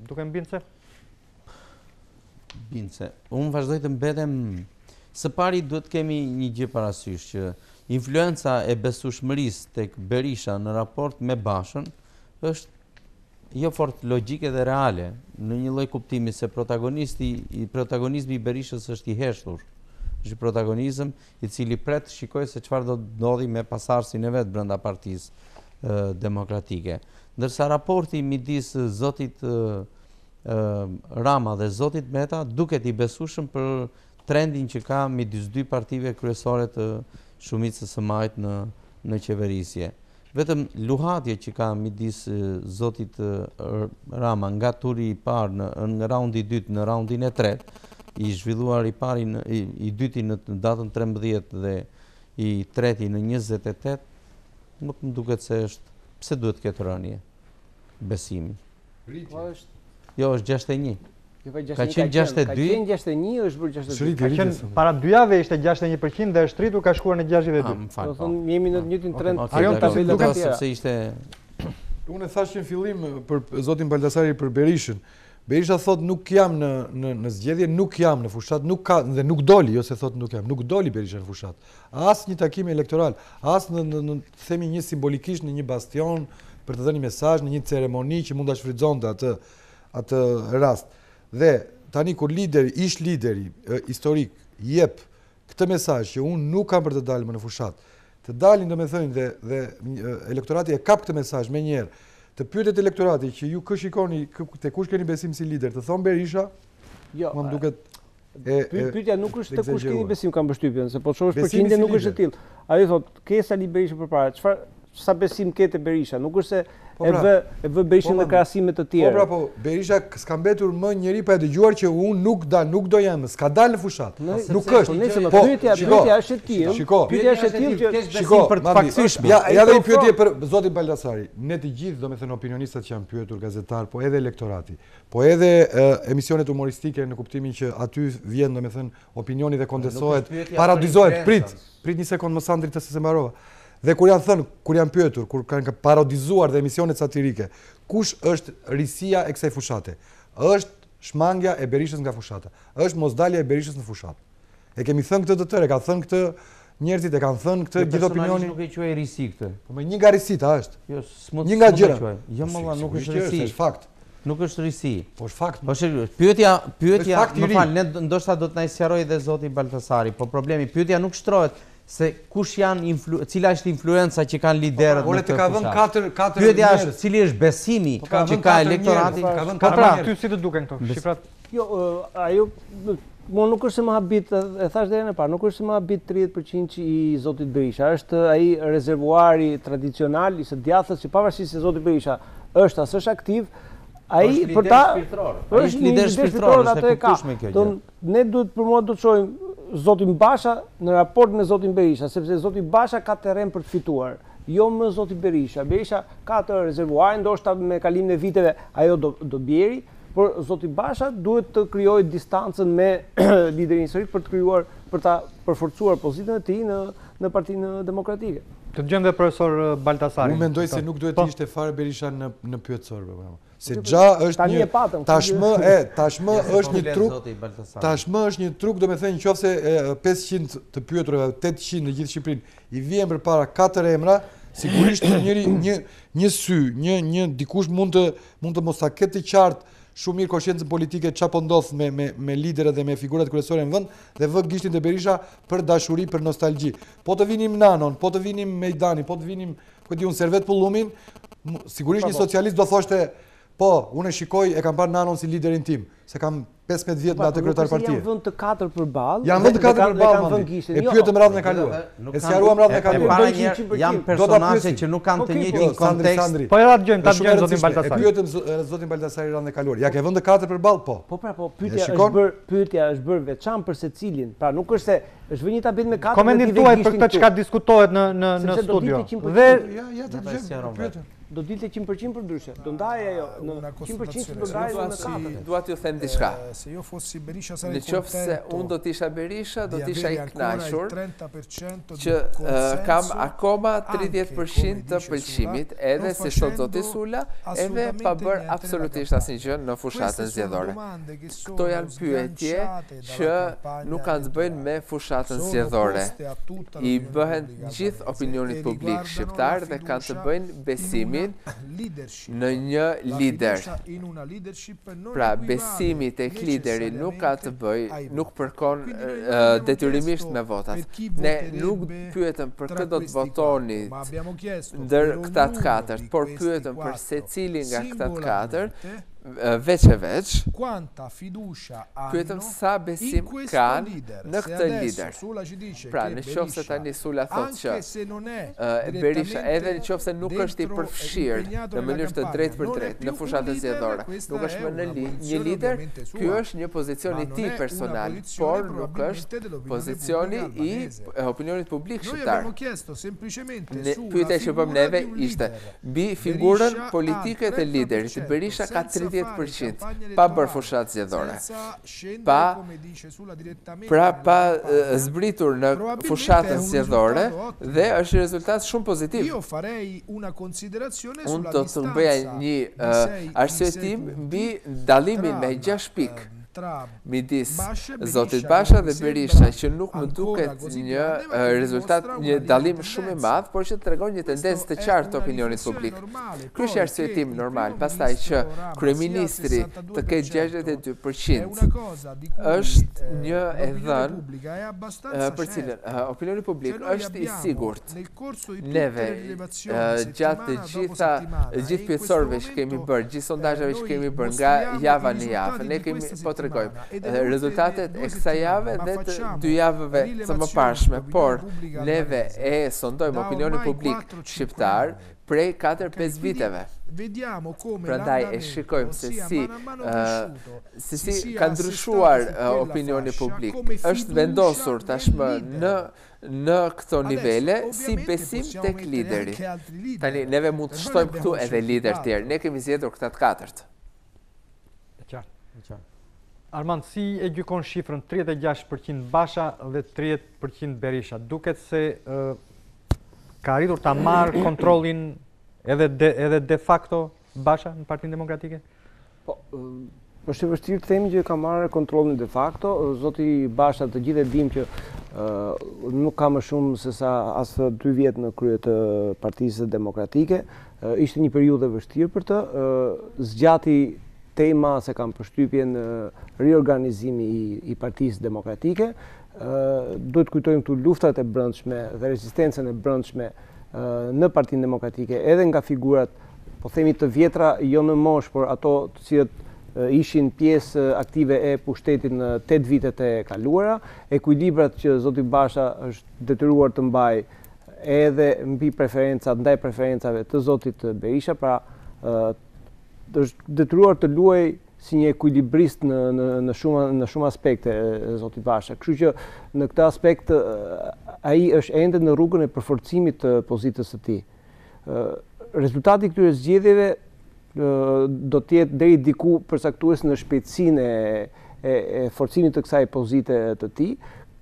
Duken bindse? Bindse. Unë vazhdoj të mbetem. Së pari duhet kemi një gjë parasysh që influenca e besueshmërisë tek Berisha në raport me Bashën është jo fort logjike dhe reale, në një lloj kuptimi se protagonizmi i Berishës është i heshtur. Është protagonizëm i cili pret shikoj se çfarë do ndodhi me pasardhësin e vet brenda Partisë Demokratike. Ndërsa raporti midis zotit Rama dhe zotit Meta duket i besueshëm për trendin që ka midis dy partive kryesore të shumicës së majt në qeverisje. Vetëm luhatje që ka midis zotit Rama nga turi i parë në raundi i dytë në raundin e tretë, i zhvilluar i dyti në datën 13 dhe i treti në 28, nuk më duket se është, pse duhet këtë rënje besimi. Jo, është 61. Ka qenë 62. Ka qenë 61, është bërë 62. Ka qenë para 2 javë ishte 61% dhe është rritur, ka shkuar në 62. Do thonë jemi në të njëjtin trend. Sepse ishte Unë thash në fillim për zotin Baltasari për Berishën. Berisha thot nuk jam në zgjedhje, nuk jam në fushat, nuk ka dhe nuk doli, jo se thot nuk jam, nuk doli Berisha në fushat. As një takim elektoral, as në themi një simbolikisht në një bastion për të dhënë një mesazh, në një ceremoni që mund ta shfrytëzonte atë rast. Dhe tani kur ish lideri historik jep këtë mesazh që unë nuk kam për të dalë më në fushat, të dalin domethënë dhe elektorati e kap këtë mesazh më njëherë. Të pyetet elektorati që ju kë shikoni te kush keni besim si lider, të thon Berisha, më duket pyetja nuk është te kush keni besim, kam përshtypjen, se po shohësh përqindje nuk është e tillë. Ai thotë, ke Sali Berisha përpara, sa besim ke te Berisha, nuk është se e vë Berishën në krahasime të tjera. Po, Berisha s'ka mbetur më njëri pa e dëgjuar që unë nuk do jam, s'ka dalë në fushat. Nuk është. Pyetja është e tillë. Pyetja është e tillë që besim për të faktishme. Ja dhe një pyetje për zotin Baltasari. Ne të gjithë, domethënë opinionistat që janë pyetur, gazetar, po edhe elektorati, po edhe emisionet humoristike në kuptimin që aty vjen domethënë opinioni dhe kontestohet, parodizohet, prit një sekond më Sandri të se mbarova. Dhe kur janë pyetur, kur kanë parodizuar dhe emisionet satirike, kush është risia e kësaj fushate? Është shmangja e Berishës nga fushata. Është mosdalja e Berishës në fushat. E kemi thënë këtë të tërë, ka thënë këtë njerëzit, e kanë thënë këtë gjithë opinionin. Nuk e quaj risi këtë. Po me një nga risita është. Jo, një nga gjëra. Jo, nuk është risi. Është fakt. Nuk është risi. Po është fakt. Pyetja, më fal, ne ndoshta do të na sqarojë dhe zoti Baltasari, po problemi pyetja nuk shtrohet se kush janë cila është influenca që kanë liderët në këtë fushat. Pyetja është cili është besimi që ka elektorati. Po pra, ty si të duken këto shifrat? Jo, ajo nuk është se më habit, e thash deri në parë, nuk është se më habit 30% i zotit Berisha, është ai rezervuari tradicional i së djathtas që pavarësisht se zoti Berisha është as është aktiv, ai për ta është lider shpirtëror, atë e ka. Ne duhet për mua do të shohim zotin Basha në raport me zotin Berisha, sepse zoti Basha ka terren për të fituar, jo më zoti Berisha. Berisha ka të rezervuar, ndoshta me kalimin e viteve ajo do bjeri, por zoti Basha duhet të krijojë distancën me liderin historik për të krijuar, për ta përforcuar pozitën e tij në Partinë Demokratike. Të dëgjojmë dhe profesor Baltasari. Unë mendoj se nuk duhet të ishte fare Berisha në pyetësor. Se gja është një tashmë është një truk, do me thënë qofse 500 të pyeturve, 800 në gjithë Shqipërinë, i vjen përpara 4 emra, sigurisht një sy, një dikush mund të mos ta ketë të qartë shumë mirë koshiencën politike çapo ndodh me liderët dhe me figurat kryesore në vend dhe vë gishtin te Berisha për dashuri, për nostalgji. Po të vinim Nanon, po të vinim Mejdani, po të vinim Servet Pullumin, sigurisht një socialist do thoshte po, unë e shikoj, e kam parë Nanon si liderin tim, se kam 15 vjet me atë kryetar partie. Janë vënë të 4 përballë. Janë vënë të 4 përballë. E pyetëm radhën e kaluar. E sqaruam radhën e kaluar. Janë personazhe që nuk kanë të njëjtin kontekst. Po ja dëgjojmë zotin Baltasari. E pyetëm zotin Baltasari radhën e kaluar. Ja ke vënë të 4 përballë, po. Po, pyetja është bërë veçantë për secilin. Pra nuk është se është vënë një tabel me 4. Komentin tuaj për këtë çka diskutohet në studio. Dhe ja të dëgjojmë. Do dilte 100% për ndryshe. Do ndajë ajo në 100% do ndajë në 4. Dua t'ju them diçka. Në qoftë se unë do t'isha Berisha, do t'isha i kënaqur që kam akoma 30% të pëlqimit, edhe si thot zoti Sula, edhe pa bërë absolutisht asnjë gjë në fushatën zgjedhore. Këto janë pyetje që nuk kanë të bëjnë me fushatën zgjedhore. I bëhen gjithë opinionit publik shqiptar dhe kanë të bëjnë besimin në një lider. Pra, besimi tek lideri nuk ka të bëj, nuk përkon detyrimisht me votat. Ne nuk pyetëm për këtë do të votoni ndër këta të katërt, por pyetëm për secilin nga këta të katërt, veç e veç, pyetëm sa besim kanë në këtë lider. Pra, në qoftë se tani Sula thot që Berisha, edhe në qoftë se nuk është i përfshirë në mënyrë të drejtë për drejtë në fushatën zgjedhore, nuk është më në një lider, ky është një pozicion i tij personal, por nuk është pozicioni i opinionit publik shqiptar. Pyetja që bëm neve ishte mbi figurën politike të liderit. Berisha ka 30% pa bërë fushat zgjedhore. Pa zbritur në fushatën zgjedhore dhe është rezultat shumë pozitiv. Unë do të bëja një arsyetim mbi dallimin me 6 pikë midis zotit Basha dhe Berisha, që nuk më duket një rezultat, një dallim shumë i madh, por që tregon një tendencë të qartë të opinionit publik. Ky është arsyetim normal. Pastaj që kryeministri të ketë 62% është një e dhënë për cilën opinioni publik është i sigurt. Neve gjatë të gjithë pjesësorëve që kemi bërë, gjithë sondazheve që kemi bërë nga java në javë, ne kemi rezultatet e kësaj jave dhe të 2 javëve të mëparshme, por neve e sondojmë opinionin publik shqiptar prej 4-5 viteve. Prandaj e shikojmë se si ka ndryshuar opinioni publik. Është vendosur tashmë në këto nivele si besim tek lideri. Tani neve mund të shtojmë këtu edhe lider tjerë. Ne kemi zgjedhur këta të katërt. Armand, si e gjykon shifrën 36% Basha dhe 30% Berisha? Duket se ka arritur ta marrë kontrollin edhe de facto Basha në Partinë Demokratike? Po, është e vështirë të themi që ka marrë kontrollin de facto. Zoti Basha, të gjithë e dim që nuk ka më shumë se sa as 2 vjet në krye të Partisë Demokratike. Ishte një periudhë e vështirë për të. Zgjati tema se kam përshtypjen riorganizimi i Partisë Demokratike. Duhet kujtojmë këtu luftat e brendshme dhe rezistencën e brendshme në Partinë Demokratike, edhe nga figurat, po themi të vjetra, jo në moshë, por ato të cilët ishin pjesë aktive e pushtetit në 8 vitet e kaluara, ekuilibrat që zoti Basha është detyruar të mbaj edhe mbi ndaj preferencave të zotit Berisha, pra është detyruar të luaj si një ekuilibrist në shumë aspekte zoti Basha. Kështu që në këtë aspekt ai është ende në rrugën e përforcimit të pozitës së tij. Rezultati i këtyre zgjedhjeve do të jetë deri diku përcaktues në shpejtësinë e forcimit të kësaj pozite të tij.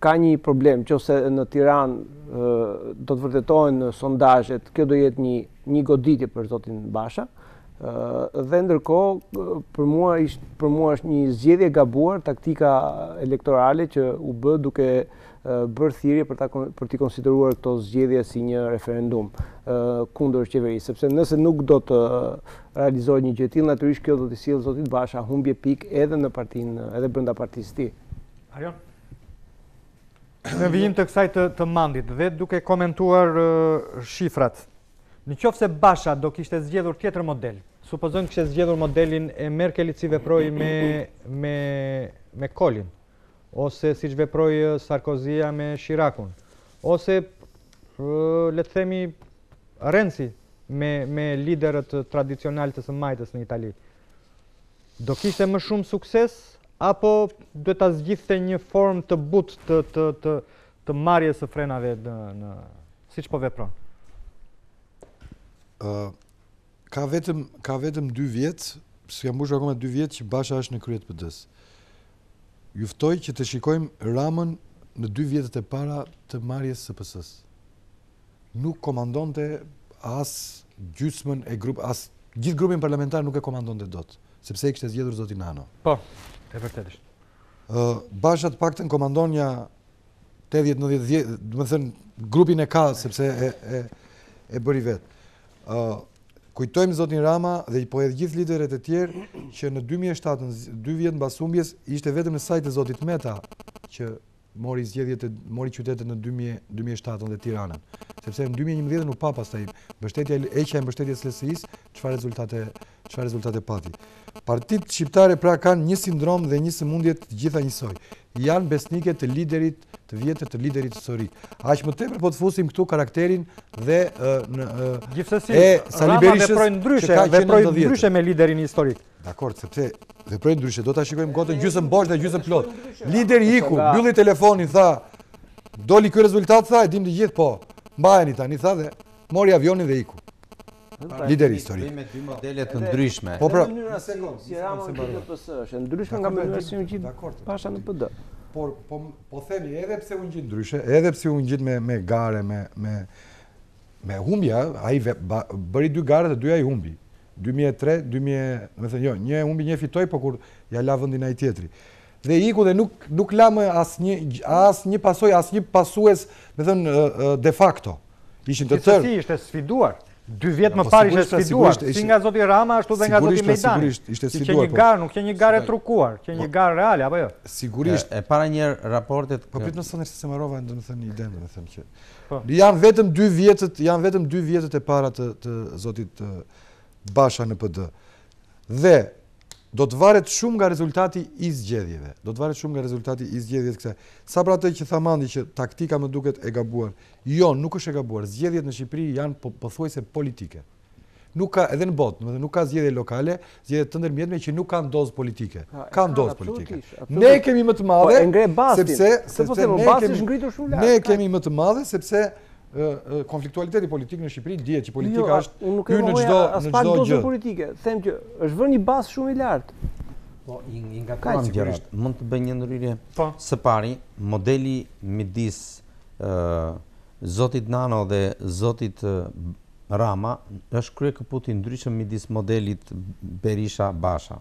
Ka një problem, nëse në Tiranë do të vërtetohen sondazhet, kjo do jetë një goditje për zotin Basha. Dhe ndërkohë për mua është një zgjedhje gabuar, taktika elektorale që u bë duke bërë thirrje për t'i konsideruar këto zgjedhje si një referendum kundër qeverisë, sepse nëse nuk do të realizohet një gjë e tillë, natyrisht kjo do t'i sjellë zotit Basha humbje pikë edhe në partinë, edhe brenda partisë së tij. Arion? Në vijim të kësaj të mandit dhe duke komentuar shifrat, në qoftë se Basha do kishte zgjedhur tjetër model, supozojmë kishte zgjedhur modelin e Merkelit si veproi me Kolin, ose siç veproi Sarkozia me Chiracun, ose le të themi Renzi me liderët tradicional të së majtës në Itali. Do kishte më shumë sukses apo duhet ta zgjidhte një formë të butë të marrjes së frenave siç po vepron? Ka vetëm 2 vjet, s'ka mbushur akoma 2 vjet që Basha është në krye të PD-s. juftoj që të shikojmë Ramën në 2 vjetët e para të marrjes së PS-s. Nuk komandonte as gjysmën e gjithë grupin parlamentar nuk e komandonte dot, sepse e kishte zgjedhur zoti Nano. Po, e vërtetisht. Basha të paktën komandonja 80-90, do të thënë grupin e ka sepse e bëri vetë. Kujtojmë zotin Rama dhe po edhe gjithë liderët e tjerë që në 2007, 2 vjet mbas humbjes, ishte vetëm në sajt e zotit Meta që mori qytetet në 2007 dhe Tiranën. Sepse në 2011 nuk pa pastaj heqja e mbështetjes LSI-s, çfarë rezultate pati. Partitë shqiptare pra kanë një sindrom dhe një sëmundje të gjitha njësoj. Janë besnike të liderit të vjetër, të liderit historik. Aq më tepër po të fusim këtu karakterin dhe gjithsesi Rama veproi ndryshe me liderin historik. Dakor, sepse veproi ndryshe, do ta shikojmë gotën gjysmë bosh dhe gjysmë plot. Lideri iku, mbylli telefonin, tha, doli ky rezultat, tha, e dim të gjithë, po. Mbajeni tani, tha dhe mori avionin dhe iku. Lideri historik. Me 2 modele të ndryshme. Po pra, si Rama në PS është ndryshme nga mënyra si u gjit Basha në PD. Por po themi edhe pse u ngjit ndryshe, edhe pse u ngjit me gare, me humbja, ai bëri 2 gare, të dyja i humbi. 2003, një e humbi, një fitoi, po kur ja la vendin ai tjetri. Dhe iku dhe nuk la më asnjë pasojë, asnjë pasues, me thënë de facto. Ishin të tërë. Gjithsesi ishte sfiduar. 2 vjet më parë ishte sfiduar, si nga zoti Rama, ashtu dhe nga zoti Mejdani. Që një garë, nuk që një garë e trukuar, që një garë reale, apo jo? Sigurisht. E para një raportet... Po prit më sonë se marrova, do të thënë idenë, do të them që... Janë vetëm 2 vjetët e para të zotit Basha në PD. Dhe do të varet shumë nga rezultati i zgjedhjeve. Kësaj. Sa për atë që tha Mandi që taktika më duket e gabuar. Jo, nuk është e gabuar. Zgjedhjet në Shqipëri janë pothuajse politike. Nuk ka edhe në botë, nuk ka zgjedhje lokale, zgjedhje të ndërmjetme që nuk kanë dozë politike. Kanë dozë politike. Ne kemi më të madhe sepse konfliktualiteti politik në Shqipëri dihet që politika është hyrë në çdo gjë politike. Them që është vënë një bazë shumë i lartë. Po, i ngacmuar gjërat. Mund të bëj një ndryrje. Së pari, modeli midis zotit Nano dhe zotit Rama është kryekëputi ndryshëm midis modelit Berisha-Basha.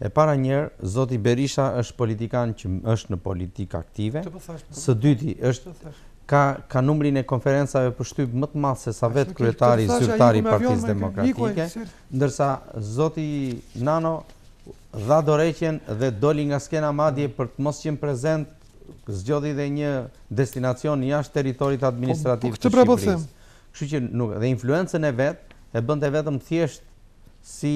E para njerë, zoti Berisha është politikan që është në politikë aktive. Së dyti është ka numrin e konferencave për shtyp më të madh se sa vetë kryetari zyrtari i Partisë Demokratike, ndërsa zoti Nano dha dorëheqjen dhe doli nga skena madje për të mos qenë prezent, zgjodhi dhe një destinacion jashtë territorit administrativ të Shqipërisë. Kështu që dhe influencën e vet e bënte vetëm thjesht si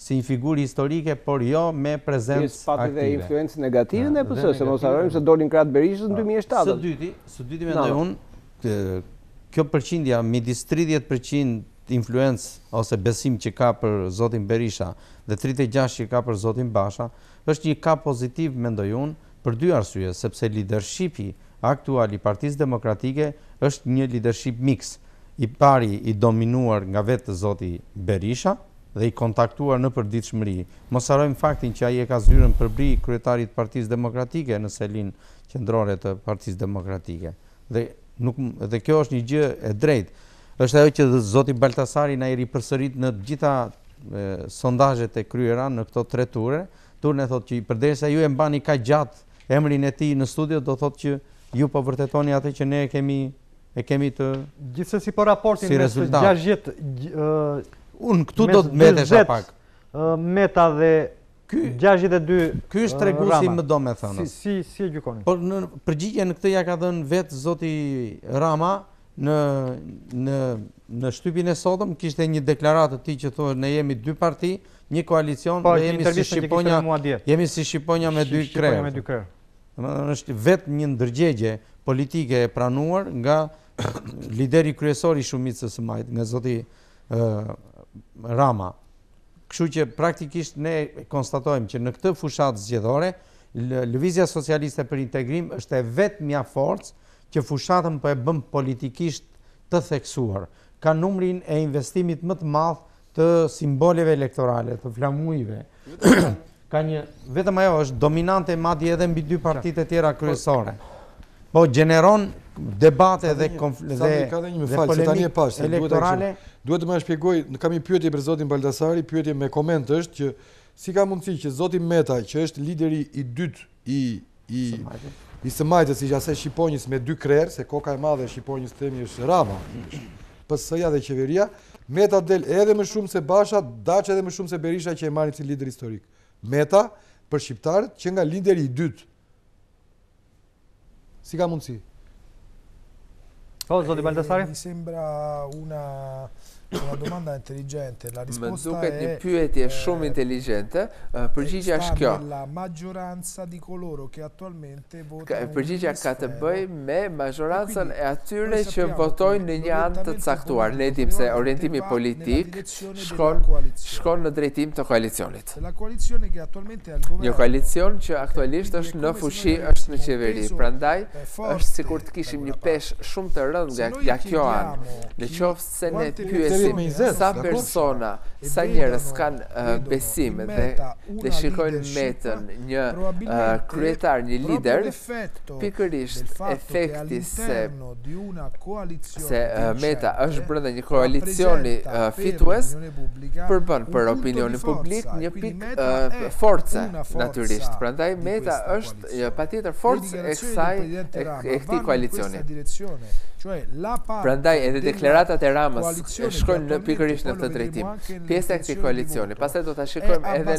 një figurë historike, por jo me prezencë aktive. Pati dhe influencë negative në PS, se mos harrojmë se dolin krahët Berishës në 2007. Së dyti mendoj unë, kjo përqindja midis 30% influencë ose besim që ka për zotin Berisha dhe 36% që ka për zotin Basha, është një kap pozitiv, mendoj unë, për 2 arsye, sepse leadershipi aktual i Partisë Demokratike është një leadership mix. I pari i dominuar nga vetë zoti Berisha, dhe i kontaktuar në përditshmëri. Mos harrojmë faktin që ai e ka zyrën përbri kryetarit Partisë Demokratike në selin qendrore të Partisë Demokratike. Dhe kjo është një gjë e drejtë. Është ajo që zoti Baltasari na i ripërsërit në gjitha sondazhet e kryera në këto 3 ture. Turne thotë që përderisa ju e mbani kaq gjatë emrin e tij në studio, do thotë që ju po vërtetoni atë që ne e kemi të gjithsesi po raportin me 60 unë këtu do të metesha pak. Meta dhe 62... Ky është treguesi më do me thënë. Si e gjykoni? Por në përgjigje në këtë ja ka dhënë vetë zoti Rama në shtypin e sotëm, kishte një deklaratë të tij që thonë ne jemi 2 parti, një koalicion dhe jemi si Shqiponja me 2 krerë. Është vetë një ndërgjegje politike e pranuar nga lideri kryesor i shumicës së majt, nga zoti Rama. Kështu që praktikisht ne konstatojmë që në këtë fushatë zgjedhore, Lëvizja Socialiste për Integrim është e vetmja forcë që fushatën po e bën politikisht të theksuar. Ka numrin e investimit më të madh të simboleve elektorale, të flamujve, ka një, vetëm ajo është dominante madje edhe mbi dy partitë e tjera kryesore. Po gjeneron debate dhe polemikë elektorale. Duhet të më shpjegoj, kam një pyetje për zotin Baldasari, pyetje me koment është që si ka mundësi që zoti Meta, që është lideri i dytë i Sëmajtës, i asaj Shqiponjës me 2 krerë, se koka e madhe e Shqiponjës temi është Rama, PS-ja dhe qeveria, Meta del edhe më shumë se Basha, Daç edhe më shumë se Berisha që e marrin si lider historik. Meta për shqiptarët që nga lideri i dytë. Si ka mundësi? Zoti Baldasari? Mi sembra una domanda intelligente. La risposta duket një pyetje shumë inteligente. Përgjigjja është kjo. La maggioranza di coloro che attualmente votano. Përgjigjja ka të bëjë me maggiorancën e atyre që votojnë në një anë të caktuar. Ne dim se orientimi politik shkon në drejtim të koalicionit. Një koalicion që aktualisht është në fuqi, është në qeveri. Prandaj është sikur të kishim një peshë shumë të rëndë nga kjo anë. Në qoftë se ne pyesim sa persona, sa njerëz kanë besim dhe shikojnë Metën një kryetar, një lider, pikërisht efekti se Meta është brenda një koalicioni fitues përbën për opinionin publik një pikë force natyrisht. Prandaj Meta është patjetër forcë e këtij koalicioni. Prandaj edhe deklaratat e Ramës shkojnë në pikërisht në këtë drejtim. Pjesë e këtij koalicioni. Pastaj do ta shikojmë edhe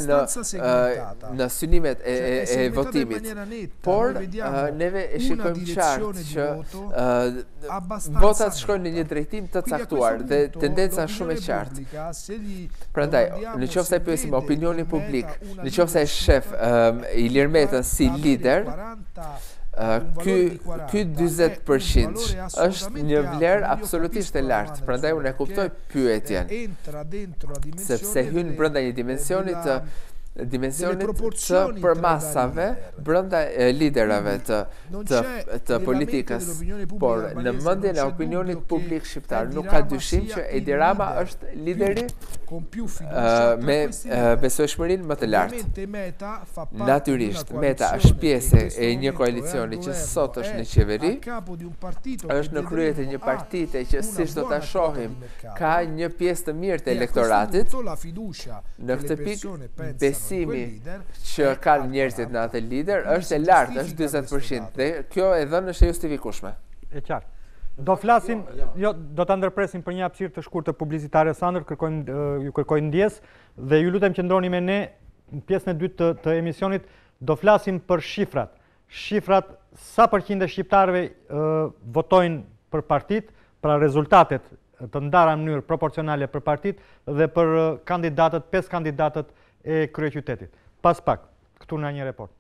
në synimet e votimit. Por neve e shikojmë qartë që votat shkojnë në një drejtim të caktuar dhe tendenca shumë e qartë. Prandaj, nëse e pyesim opinionin publik, nëse e shef Ilir Metën si lider, ky 40% është një vlerë absolutisht e lartë. Prandaj unë e kuptoj pyetjen, sepse hyn brenda një dimensioni të përmasave brenda liderave të politikës, por në mendjen e opinionit publik shqiptar nuk ka dyshim që Edi Rama është lideri me besueshmërinë më të lartë. Natyrisht, Meta është pjesë e një koalicioni që sot është në qeveri, është në krye të një partite që siç do ta shohim ka një pjesë të mirë të elektoratit. Në këtë pikë besimi që kanë njerëzit në atë lider është e lartë, është 40%, dhe kjo e dhënë është e justifikueshme. E qartë. Do flasim, do ta ndërpresim për një hapësirë të shkurtër publicitare Sandër, ju kërkoj ndjes dhe ju lutem qëndroni me ne në pjesën e dytë të emisionit. Do flasim për shifrat. Shifrat, sa përqind e shqiptarëve votojnë për partit, pra rezultatet të ndara në mënyrë proporcionale për partit dhe për kandidatët, 5 kandidatët e kryeqytetit. Pas pak, këtu në një report.